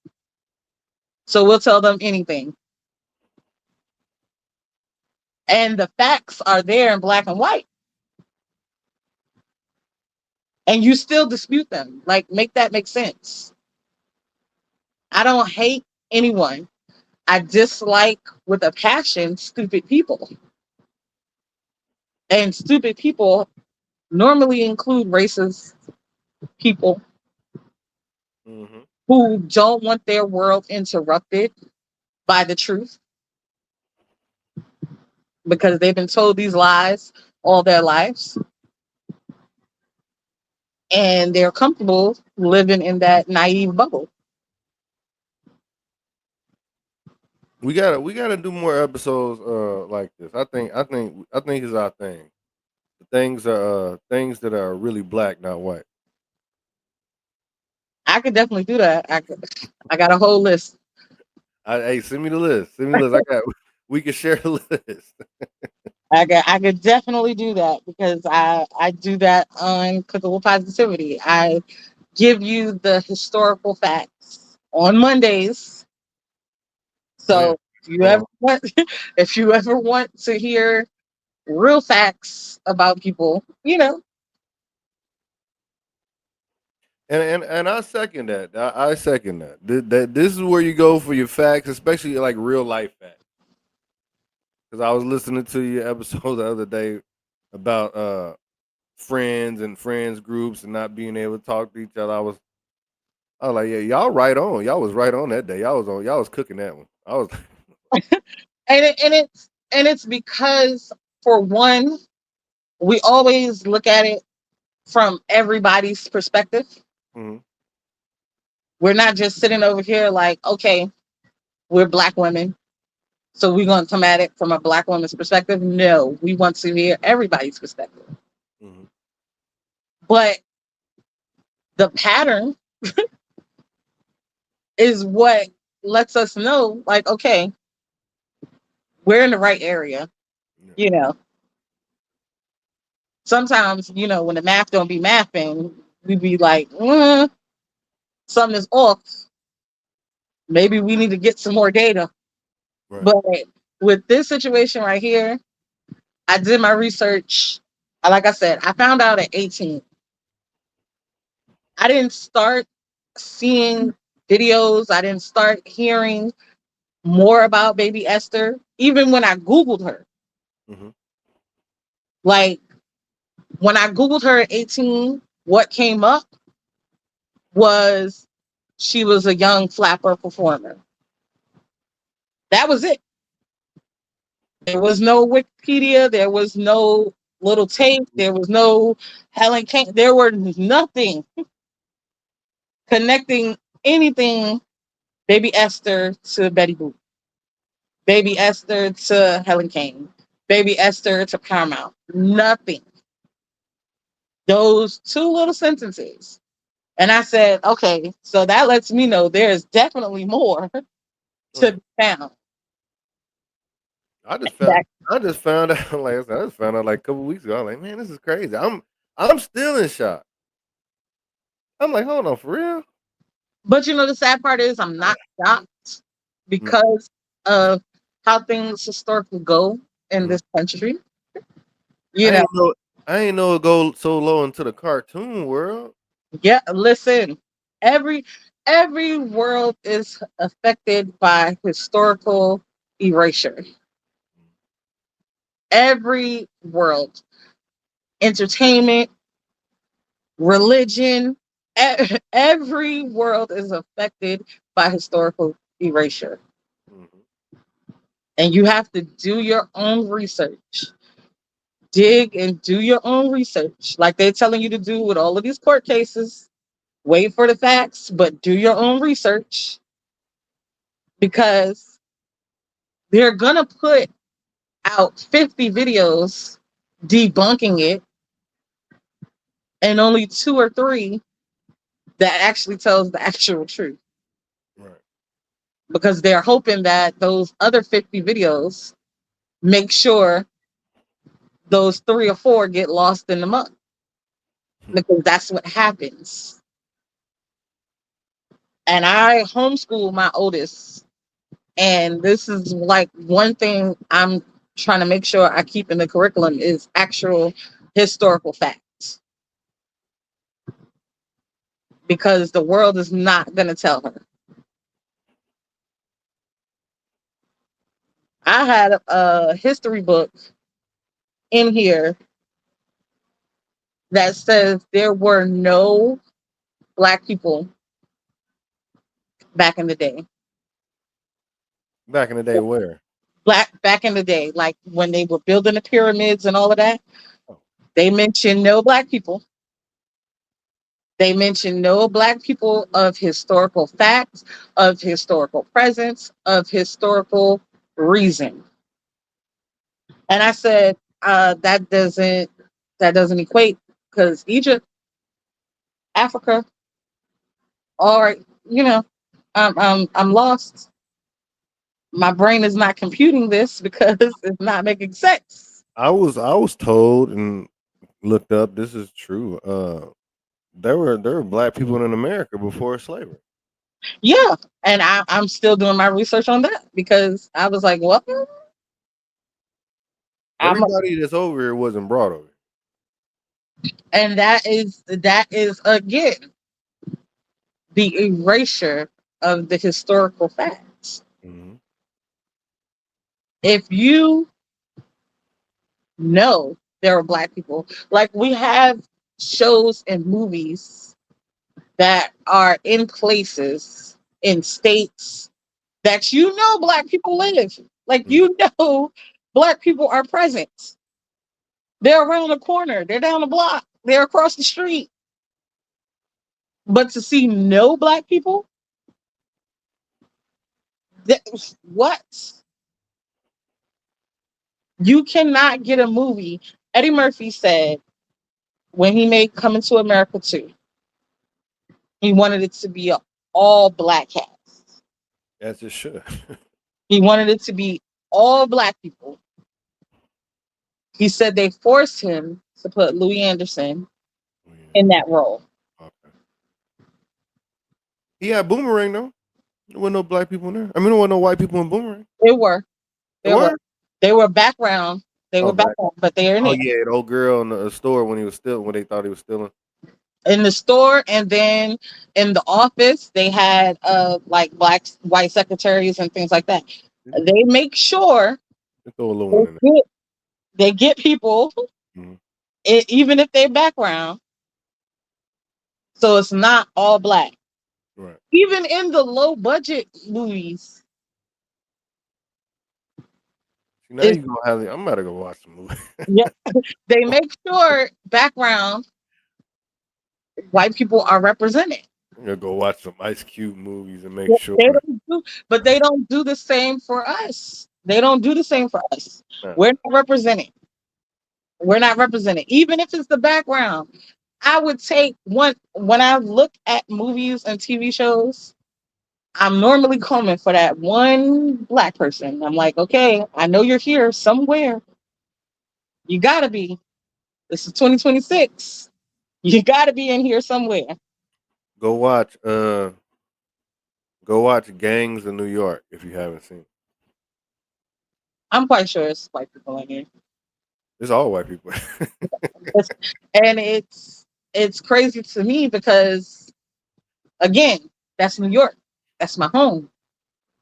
So we'll tell them anything. And the facts are there in black and white. And you still dispute them. Like, make that make sense. I don't hate anyone. I dislike with a passion stupid people. And stupid people normally include racist people Mhm. who don't want their world interrupted by the truth because they've been told these lies all their lives and they're comfortable living in that naive bubble. We gotta do more episodes like this. I think is our thing. The things are things that are really black, not white. I could definitely do that. I got a whole list. Hey, send me the list. Send me the list. I got. We can share the list. I could definitely do that because I do that on Cookable Positivity. I give you the historical facts on Mondays. Oh yeah. So if you Hold on. ever want, if you ever want to hear real facts about people, And I second that. I second that. This is where you go for your facts, especially like real life facts. Because I was listening to your episode the other day about friends and friends groups and not being able to talk to each other. I was like, yeah, y'all right on. Y'all was right on that day. Y'all was cooking that one. I was and it's because for one, we always look at it from everybody's perspective. Mhm. We're not just sitting over here like, okay, we're black women, so we're going to come at it from a black woman's perspective. No, we want to hear everybody's perspective. Mhm. But the pattern is what lets us know, like, okay, we're in the right area. Yeah. You know, sometimes, when the math don't be mathing, we be like, something is off. Maybe we need to get some more data. Right. But with this situation right here, I did my research. Like I said, I found out at 18. I didn't start seeing videos. I didn't start hearing more about baby Esther, even when I Googled her. Mhm. Like, when I Googled her at 18, what came up was she was a young flapper performer. That was it. There was no Wikipedia. There was no little tape. There was no Helen Kane. There were nothing connecting anything baby Esther to Betty Boop, baby Esther to Helen Kane, baby Esther to Paramount. Nothing. Those two little sentences. And I said, okay, so that lets me know there's definitely more Oh to yeah. be found. I just found That, I just found out like I said, I just found out like a couple weeks ago. I'm like, man, this is crazy. I'm still in shock. I'm like, hold on, for real? but the sad part is I'm not shocked Mm. because of how things historically go in Mhm. this country. You I know, ain't know I ain't know it go so low into the cartoon world. yeah, listen, every every world is affected by historical erasure. Every world, entertainment, religion, every world is affected by historical erasure. Mhm. And you have to do your own research. Dig and do your own research, like they're telling you to do with all of these court cases. Wait for the facts, but do your own research because they're gonna put out 50 videos debunking it, and only two or three that actually tells the actual truth, Right. because they're hoping that those other 50 videos make sure those three or four get lost in the mud, Hmm. because that's what happens. And I homeschool my oldest, and this is like one thing I'm trying to make sure I keep in the curriculum is actual historical facts, because the world is not going to tell her. I had a history book in here that says there were no black people back in the day. Back in the day, where? Black back in the day, like when they were building the pyramids and all of that, Oh, they mentioned no black people. They mentioned no black people of historical facts, of historical presence, of historical reason. And I said, that doesn't equate, because Egypt, Africa, all right, you know, I'm lost. My brain is not computing this because it's not making sense. I was told and looked up. This is true. There were black people in America before slavery. Yeah, and I'm still doing my research on that, because I was like, what? I'm, Everybody that's over here wasn't brought over. and that is again the erasure of the historical facts. Hmm. If you know there are black people, like we have shows and movies that are in places, in states that black people live. Like black people are present. They're around the corner. They're down the block. They're across the street. But to see no black people, what? You cannot get a movie. Eddie Murphy said when he made Coming to America 2, he wanted it to be a all black cast. As it should. He wanted it to be all black people. He said they forced him to put Louis Anderson Yeah. in that role. Okay. He had Boomerang though. There wasn't no black people in there. I mean, there wasn't no white people in Boomerang. They were. There They were. were. They were background. They Oh, were back. background, but they're in Oh it. yeah, the old girl in the store when he was still when they thought he was stealing. In the store, and then in the office they had like black white secretaries and things like that. They make sure They throw a little they one in get, they get people, there. Hmm. even if they background, so it's not all black. Right. Even in the low budget movies, See, now it's, you gonna have. I'm about to go watch the movie. yeah, they make sure background white people are represented. I'm gonna go watch some Ice Cube movies and make But sure. they don't do the same for us. They don't do the same for us. Nah. We're not represented. We're not represented. Even if it's the background, I would take one. When I look at movies and TV shows, I'm normally coming for that one black person. I'm like, okay, I know you're here somewhere. You gotta be. This is 2026. You gotta be in here somewhere. Go watch. Go watch Gangs of New York if you haven't seen. I'm quite sure it's white people in here. It's all white people. It's- and it's crazy to me because again, that's New York. That's my home.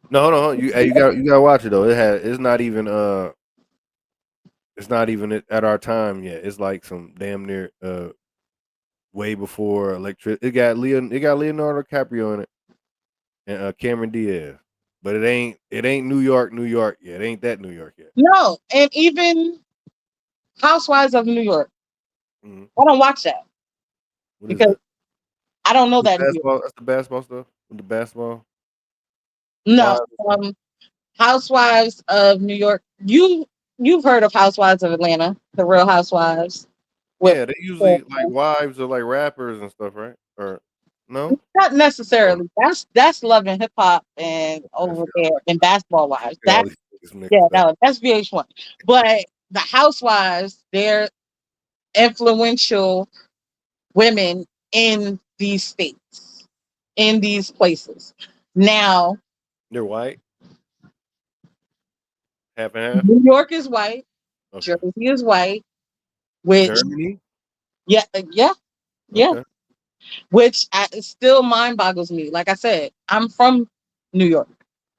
No, you gotta watch it though. It's not even it's not even at our time yet. It's like some damn near way before electric. It got Leonardo DiCaprio in it and Cameron Diaz, but it ain't New York yet. It ain't that New York yet. No, and even Housewives of New York. Hmm. I don't watch that What is because that? I don't know The that New York. basketball. That's the basketball stuff. With the basketball. No, Wives and stuff. Housewives of New York. You've heard of Housewives of Atlanta, the Real Housewives. with Yeah, they usually like wives or like rappers and stuff, right? Or no? not Oh, necessarily. That's Love and Hip Hop and that's over it. there and Basketball Wives. Get all That these niggas yeah, mixed up. no, that's VH1. But the Housewives, they're influential women in these states, in these places. Now, They're white, half and half. New York is white, Okay. Jersey is white, which Germany. yeah, yeah, Okay. which it still mind boggles me. Like I said, I'm from New York.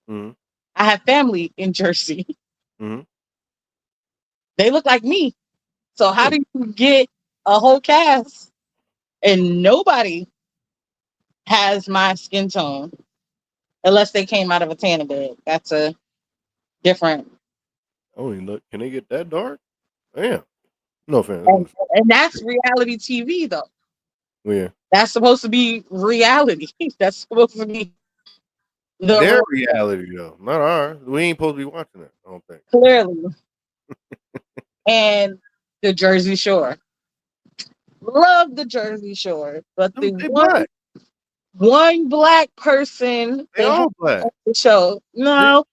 Mm-hmm. I have family in Jersey. Mm-hmm. They look like me. So how Yeah. do you get a whole cast and nobody has my skin tone unless they came out of a tanning bed? That's a different. I don't even look. Can they get that dark? Damn. No offense. I'm And, just, and that's reality TV though. yeah. That's supposed to be reality. That's supposed to be the Their real reality though, not ours. We ain't supposed to be watching that. I don't think. clearly. And the Jersey Shore. Love the Jersey Shore. But the They one black. one black person They they have all black. on the show. They No,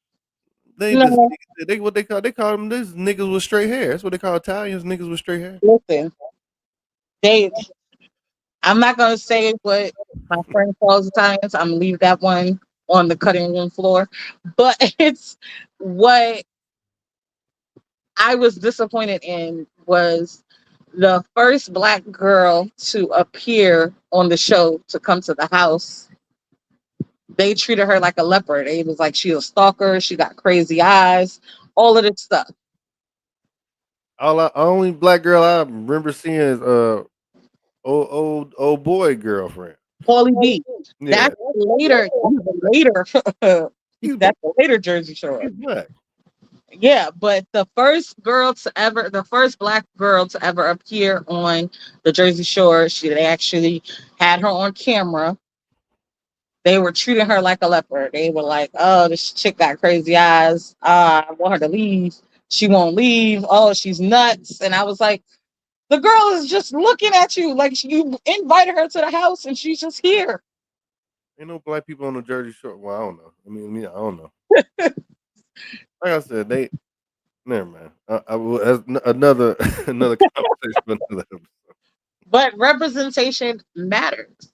they just no. they what they call them this niggas with straight hair. That's what they call Italians, niggas with straight hair. Listen, they I'm not gonna say what my friend calls Italians. I'm gonna leave that one on the cutting room floor. But it's what I was disappointed in was the first black girl to appear on the show to come to the house. They treated her like a leopard. It was like she a stalker, she got crazy eyes, all of this stuff. Only black girl I remember seeing is old boy girlfriend. Paulie B. Yeah, That's later. Later. he's black. That's the later Jersey Shore. He's black. Yeah, but the first black girl to ever appear on the Jersey Shore, they actually had her on camera. They were treating her like a leopard. They were like, "Oh, this chick got crazy eyes. I want her to leave. She won't leave. Oh, she's nuts." And I was like, "The girl is just looking at you like you invited her to the house, and she's just here." Ain't no black people on the Jersey Shore. Well, I don't know. I don't know. Like I said, they never mind. That's another another conversation for another episode. But representation matters.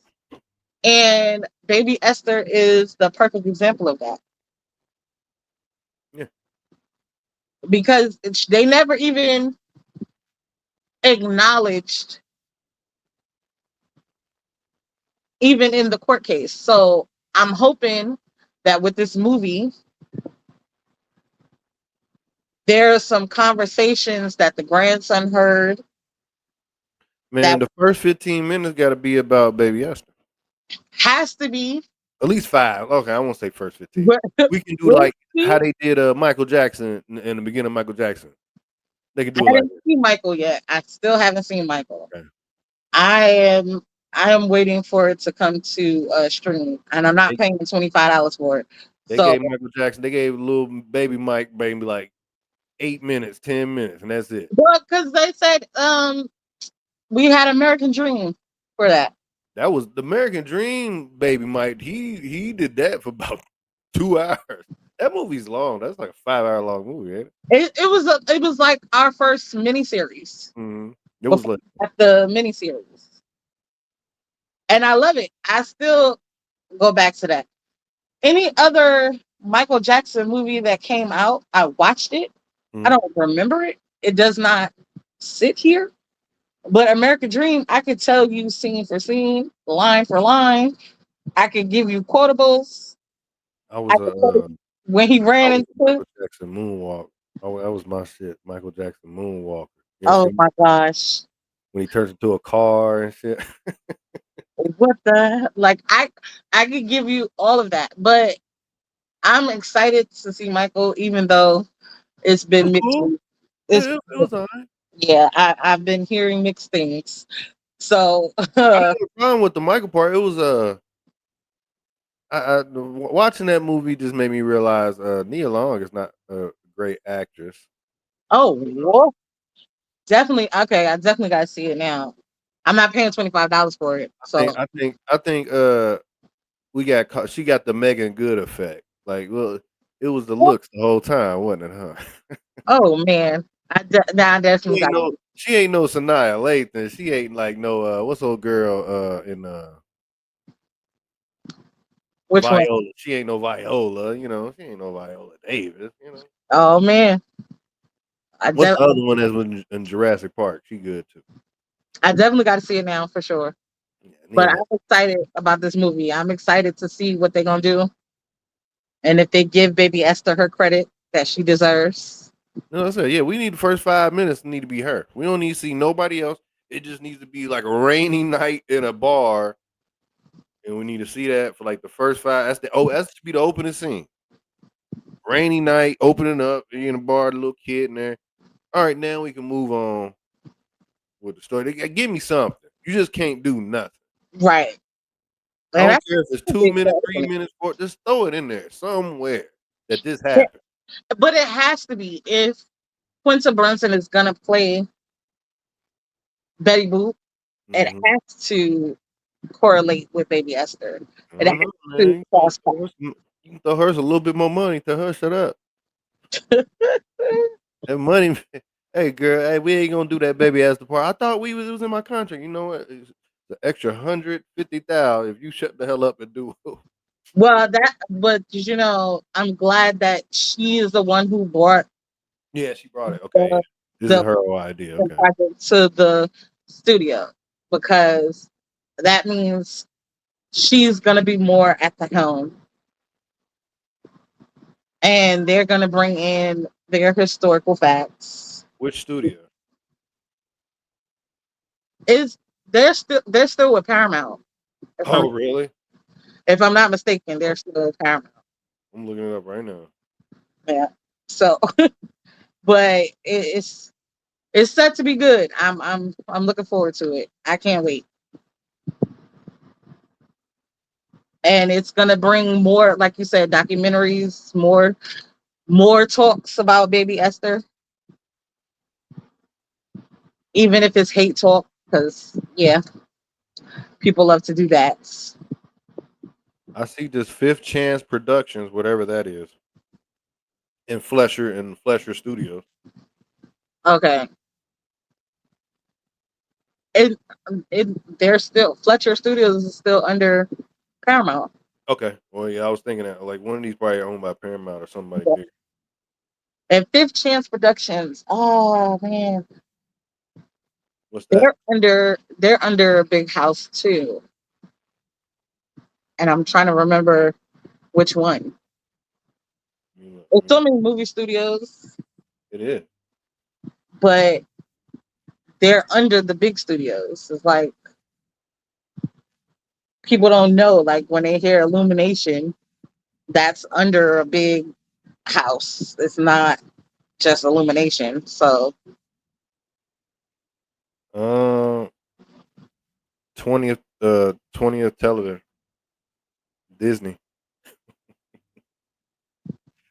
And Baby Esther is the perfect example of that Yeah, because they never even acknowledged, even in the court case. So I'm hoping that with this movie, there are some conversations that the grandson heard man. that The first 15 minutes got to be about Baby Esther. has to be. At least 5. Okay, I won't say first 15. But We can do we'll like see. how they did Michael Jackson in the beginning of Michael Jackson. They can I do it like haven't seen Michael yet. I still haven't seen Michael. that. Okay. I am I am waiting for it to come to stream, and I'm not They, paying $25 for it. they So, gave Michael Jackson, they gave little baby Mike baby like 8 minutes, 10 minutes, and that's it. well, because they said we had American Dream for that. That was the American Dream, baby Mike. He did that for about 2 hours. That movie's long. That's like a 5 hour long movie, ain't it? It was like our first miniseries Mm-hmm. It was before like the miniseries, and I love it. I still go back to that. Any other Michael Jackson movie that came out, I watched it. I mhm. don't remember it. It does not sit here. But American Dream, I could tell you scene for scene, line for line. I could give you quotables. I I was could tell you when he I ran was a into. Michael Jackson moonwalk. Oh, that was my shit. Michael Jackson moonwalker. You ever Oh seen my gosh. when he turns into a car and shit? What the like I could give you all of that, but I'm excited to see Michael, even though it's It been was mixed. cool. It's It was alright. yeah, I've been hearing mixed things. So I didn't have a problem with the Michael part. It was watching that movie just made me realize Nia Long is not a great actress. oh You know, what? Definitely. Okay, I definitely got to see it now. I'm not paying $25 for it. I think So, I think I think she got the Megan Good effect. Like, well, it was the looks the whole time, wasn't it, huh? oh man, I definitely got She ain't no Sanaya Lathan. She ain't like no what's old girl in which one? Viola. She ain't no Viola, she ain't no Viola Davis. Oh man, What's the other one that's in Jurassic Park? She good too. I definitely got to see it now for sure. Yeah, But Neil. I'm excited about this movie. I'm excited to see what they're gonna do and if they give Baby Esther her credit that she deserves. No, I said, yeah, we need the first 5 minutes need to be her. We don't need to see nobody else. It just needs to be like a rainy night in a bar, and we need to see that for like the first five. That should be the opening scene. Rainy night, opening up, you in a bar, the little kid in there. All right, now we can move on with the story. Give me something. You just can't do nothing. Right. I And don't that's care if it's a 2 minutes, big 3 minutes, just throw it in there somewhere that this yeah, happened. but it has to be if Quinta Brunson is gonna play Betty Boop, it Mm-hmm. has to correlate with Baby Esther. I It has don't know, to man. cross You can throw her a little bit more money. Tell her, shut up. That money, hey girl, hey, we ain't gonna do that baby ass the part. I thought it was in my contract. You know what? It's the extra 150,000 if you shut the hell up and do. Well, but I'm glad that she is the one who brought Yeah, she brought it. Okay, yeah, the this is the, her whole idea. the Okay, project to the studio because that means she's gonna be more at the helm, and they're gonna bring in their historical facts. which studio? Is they're still with Paramount? If I'm Oh, really? if I'm not mistaken, they're still with Paramount. I'm looking it up right now. Yeah. So, but it's set to be good. I'm looking forward to it. I can't wait. And it's gonna bring more, like you said, documentaries, more talks about Baby Esther, even if it's hate talk, because yeah, people love to do that. I see this Fifth Chance Productions, whatever that is, in Flesher Studios. Okay, it they're still Fletcher Studios is still under Paramount. Okay, well, yeah, I was thinking that like one of these probably owned by Paramount or somebody Yeah. big. And Fifth Chance Productions. Oh man, What's that? they're under a big house too, and I'm trying to remember which one. There's so many movie studios, It is. but they're under the big studios. It's like people don't know. Like when they hear Illumination, that's under a big house. It's not just Illumination. So Um, 20th television. Disney.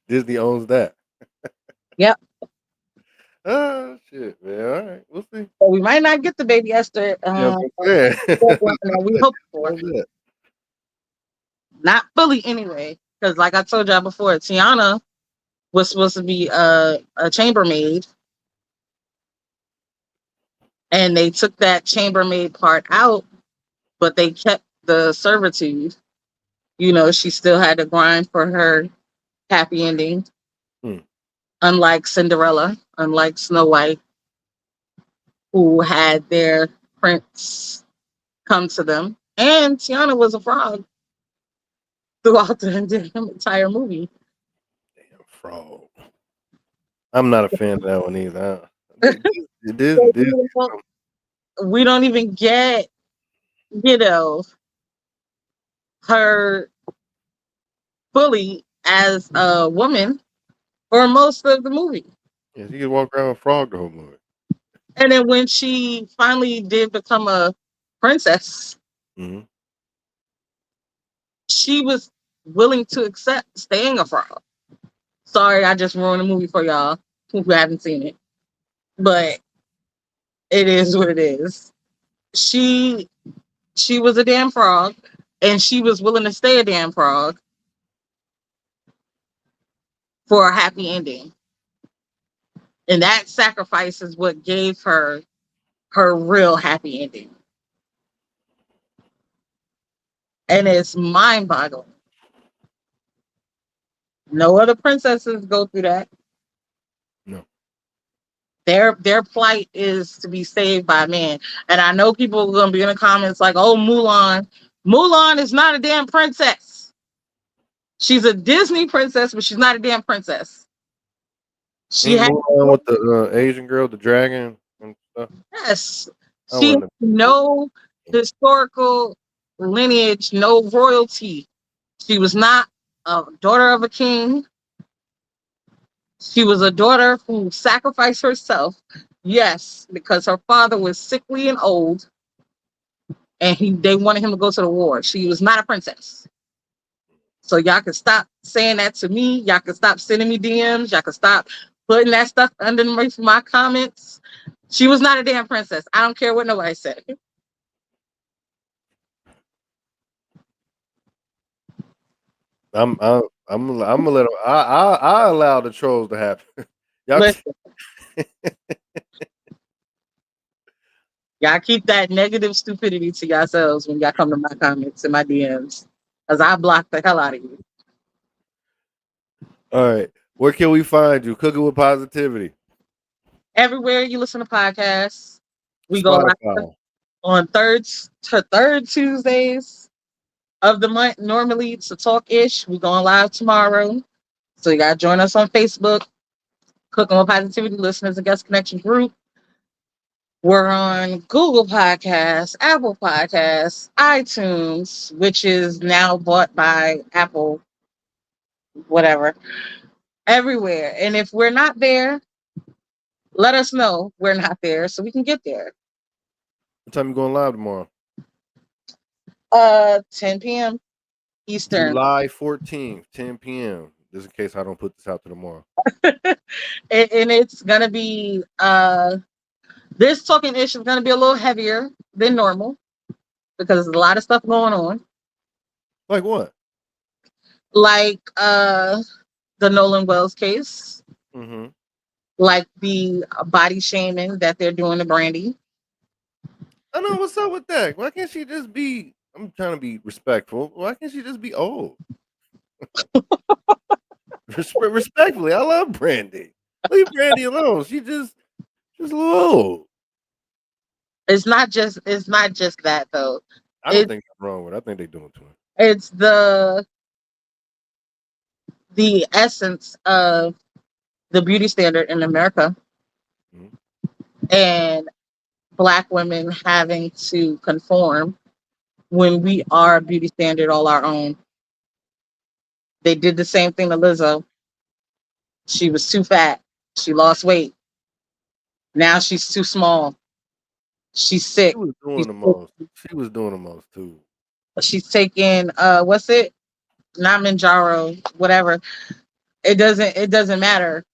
Disney owns that. yep. Oh shit, man. All right, we'll see. So we might not get the Baby Esther Yeah, I'm saying. that we hope for. How's that? Not fully anyway, because like I told y'all before, Tiana was supposed to be a chambermaid, and they took that chambermaid part out, but they kept the servitude. She still had to grind for her happy ending, Hmm. unlike Cinderella, unlike Snow White, who had their prince come to them. And Tiana was a frog throughout the entire movie. Damn frog. I'm not a fan of that one either. So, Disney. we don't even get, you know, her fully as a woman for most of the movie. Yeah, she could walk around with a frog the whole movie. And then when she finally did become a princess, Hmm. she was willing to accept staying a frog. Sorry, I just ruined the movie for y'all who haven't seen it. But It is what it is. She she was a damn frog, and she was willing to stay a damn frog for a happy ending. And that sacrifice is what gave her her real happy ending. And it's mind boggling. No other princesses go through that. No. Their plight is to be saved by a man. And I know people are gonna be in the comments like, oh, Mulan. Mulan is not a damn princess. She's a Disney princess, but she's not a damn princess. She Ain't has Mulan with the Asian girl, the dragon and stuff. yes. I She has wouldn't no have. historical lineage, no royalty. She was not a daughter of a king. She was a daughter who sacrificed herself, yes, because her father was sickly and old, and they wanted him to go to the war. She was not a princess. So y'all can stop saying that to me. Y'all can stop sending me DMs. Y'all can stop putting that stuff underneath my comments. She was not a damn princess. I don't care what nobody said. I'm gonna let 'em I allow the trolls to happen. Y'all Listen, y'all keep that negative stupidity to yourselves when y'all come to my comments and my DMs, because I block the hell out of you. Alright. Where can we find you? Cooking with Positivity. Everywhere you listen to podcasts, we go live Spotify. on third Tuesdays of the month. Normally it's a talk ish. We're going live tomorrow. So you gotta join us on Facebook, Cooking with Positivity Listeners and Guest Connection Group. We're on Google Podcasts, Apple Podcasts, iTunes, which is now bought by Apple, whatever, everywhere. And if we're not there, let us know we're not there so we can get there. What time you going live tomorrow? 10 p.m. Eastern. July 14th, 10 p.m. Just in case I don't put this out to tomorrow. And it's gonna be this talking ish is gonna be a little heavier than normal because there's a lot of stuff going on. Like what? Like the Nolan Wells case, Mm-hmm. like the body shaming that they're doing to Brandy. I know what's up with that. Why can't she just be? I'm trying to be respectful. Why can't she just be old? Respectfully, I love Brandy. Leave Brandy alone. She's a little old. It's not just that though. I don't It think that's wrong with it. I think they're doing to her. it's the essence of the beauty standard in America Mhm. and black women having to conform when we are a beauty standard all our own. They did the same thing to Lizzo. She was too fat. She lost weight. Now she's too small. She's She sick. was doing She's, the most. She was doing the most too. she's taking what's it? Not Manjaro, whatever. It doesn't matter.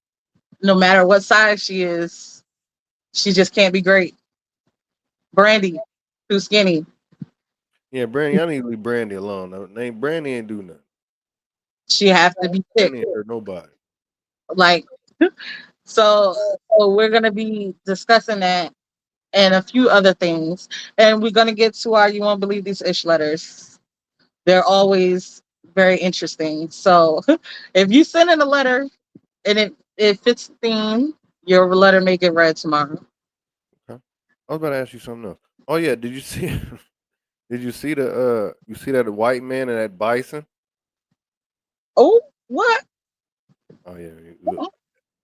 No matter what size she is, she just can't be great. Brandy, too skinny. Yeah, Brandy. I need to leave Brandy alone. Name Brandy ain't do nothing. She have to be thick. Brandy ain't hurt nobody. Like so, so we're gonna be discussing that and a few other things. And we're gonna get to our you won't believe these ish letters. They're always very interesting. So if you send in a letter and it fits the theme, your letter may get read tomorrow. Okay. I was about to ask you something else. Oh yeah, did you see? Did you see the you see that white man and that bison? Oh, what? Oh yeah, look.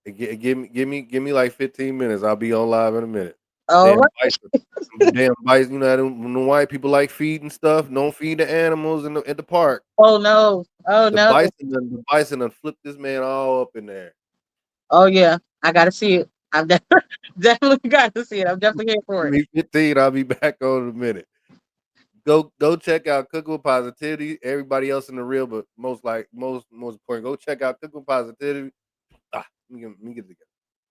Give me like 15 minutes. I'll be on live in a minute. All Damn right. bison. Damn bison. You know the white people like feeding stuff. Don't feed the animals in the park. Oh no. Oh The no. bison done flipped this man all up in there. Oh yeah. I gotta see it. I've definitely got to see it. I'm definitely here for Give it. me 15. I'll be back on in a minute. Go check out Cooking with Positivity. Everybody else in the real, but most important, go check out Cooking with Positivity. Let me get it together.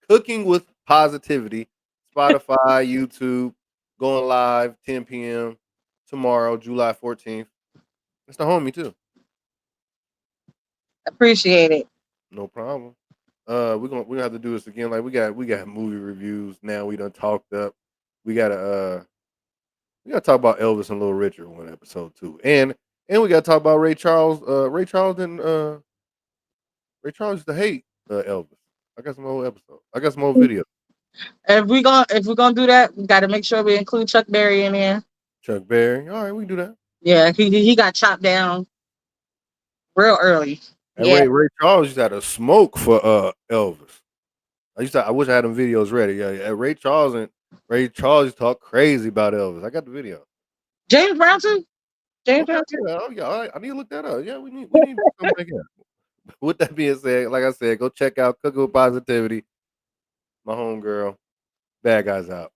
Cooking with Positivity Spotify, YouTube, going live 10 p.m. tomorrow, July 14th. It's the homie too. Appreciate it. No problem. We're gonna have to do this again. Like we got movie reviews now. We done talked up. We gotta talk about Elvis and Little Richard one episode too. And we gotta talk about Ray Charles. Ray Charles used to hate Elvis. I got some old episodes. I got some old videos. If we're gonna do that, we gotta make sure we include Chuck Berry in there. Chuck Berry. All right, we can do that. Yeah, he got chopped down real early. And Yeah. Ray Charles used to have a smoke for Elvis. I wish I had them videos ready. Yeah. Ray Charles used to talk crazy about Elvis. I got the video. James Brown too. James Okay, Brown too. yeah, oh yeah. All right. I need to look that up. Yeah, we need to do something like that. With that being said, like I said, go check out Cooking with Positivity. My homegirl. Bad Guys out.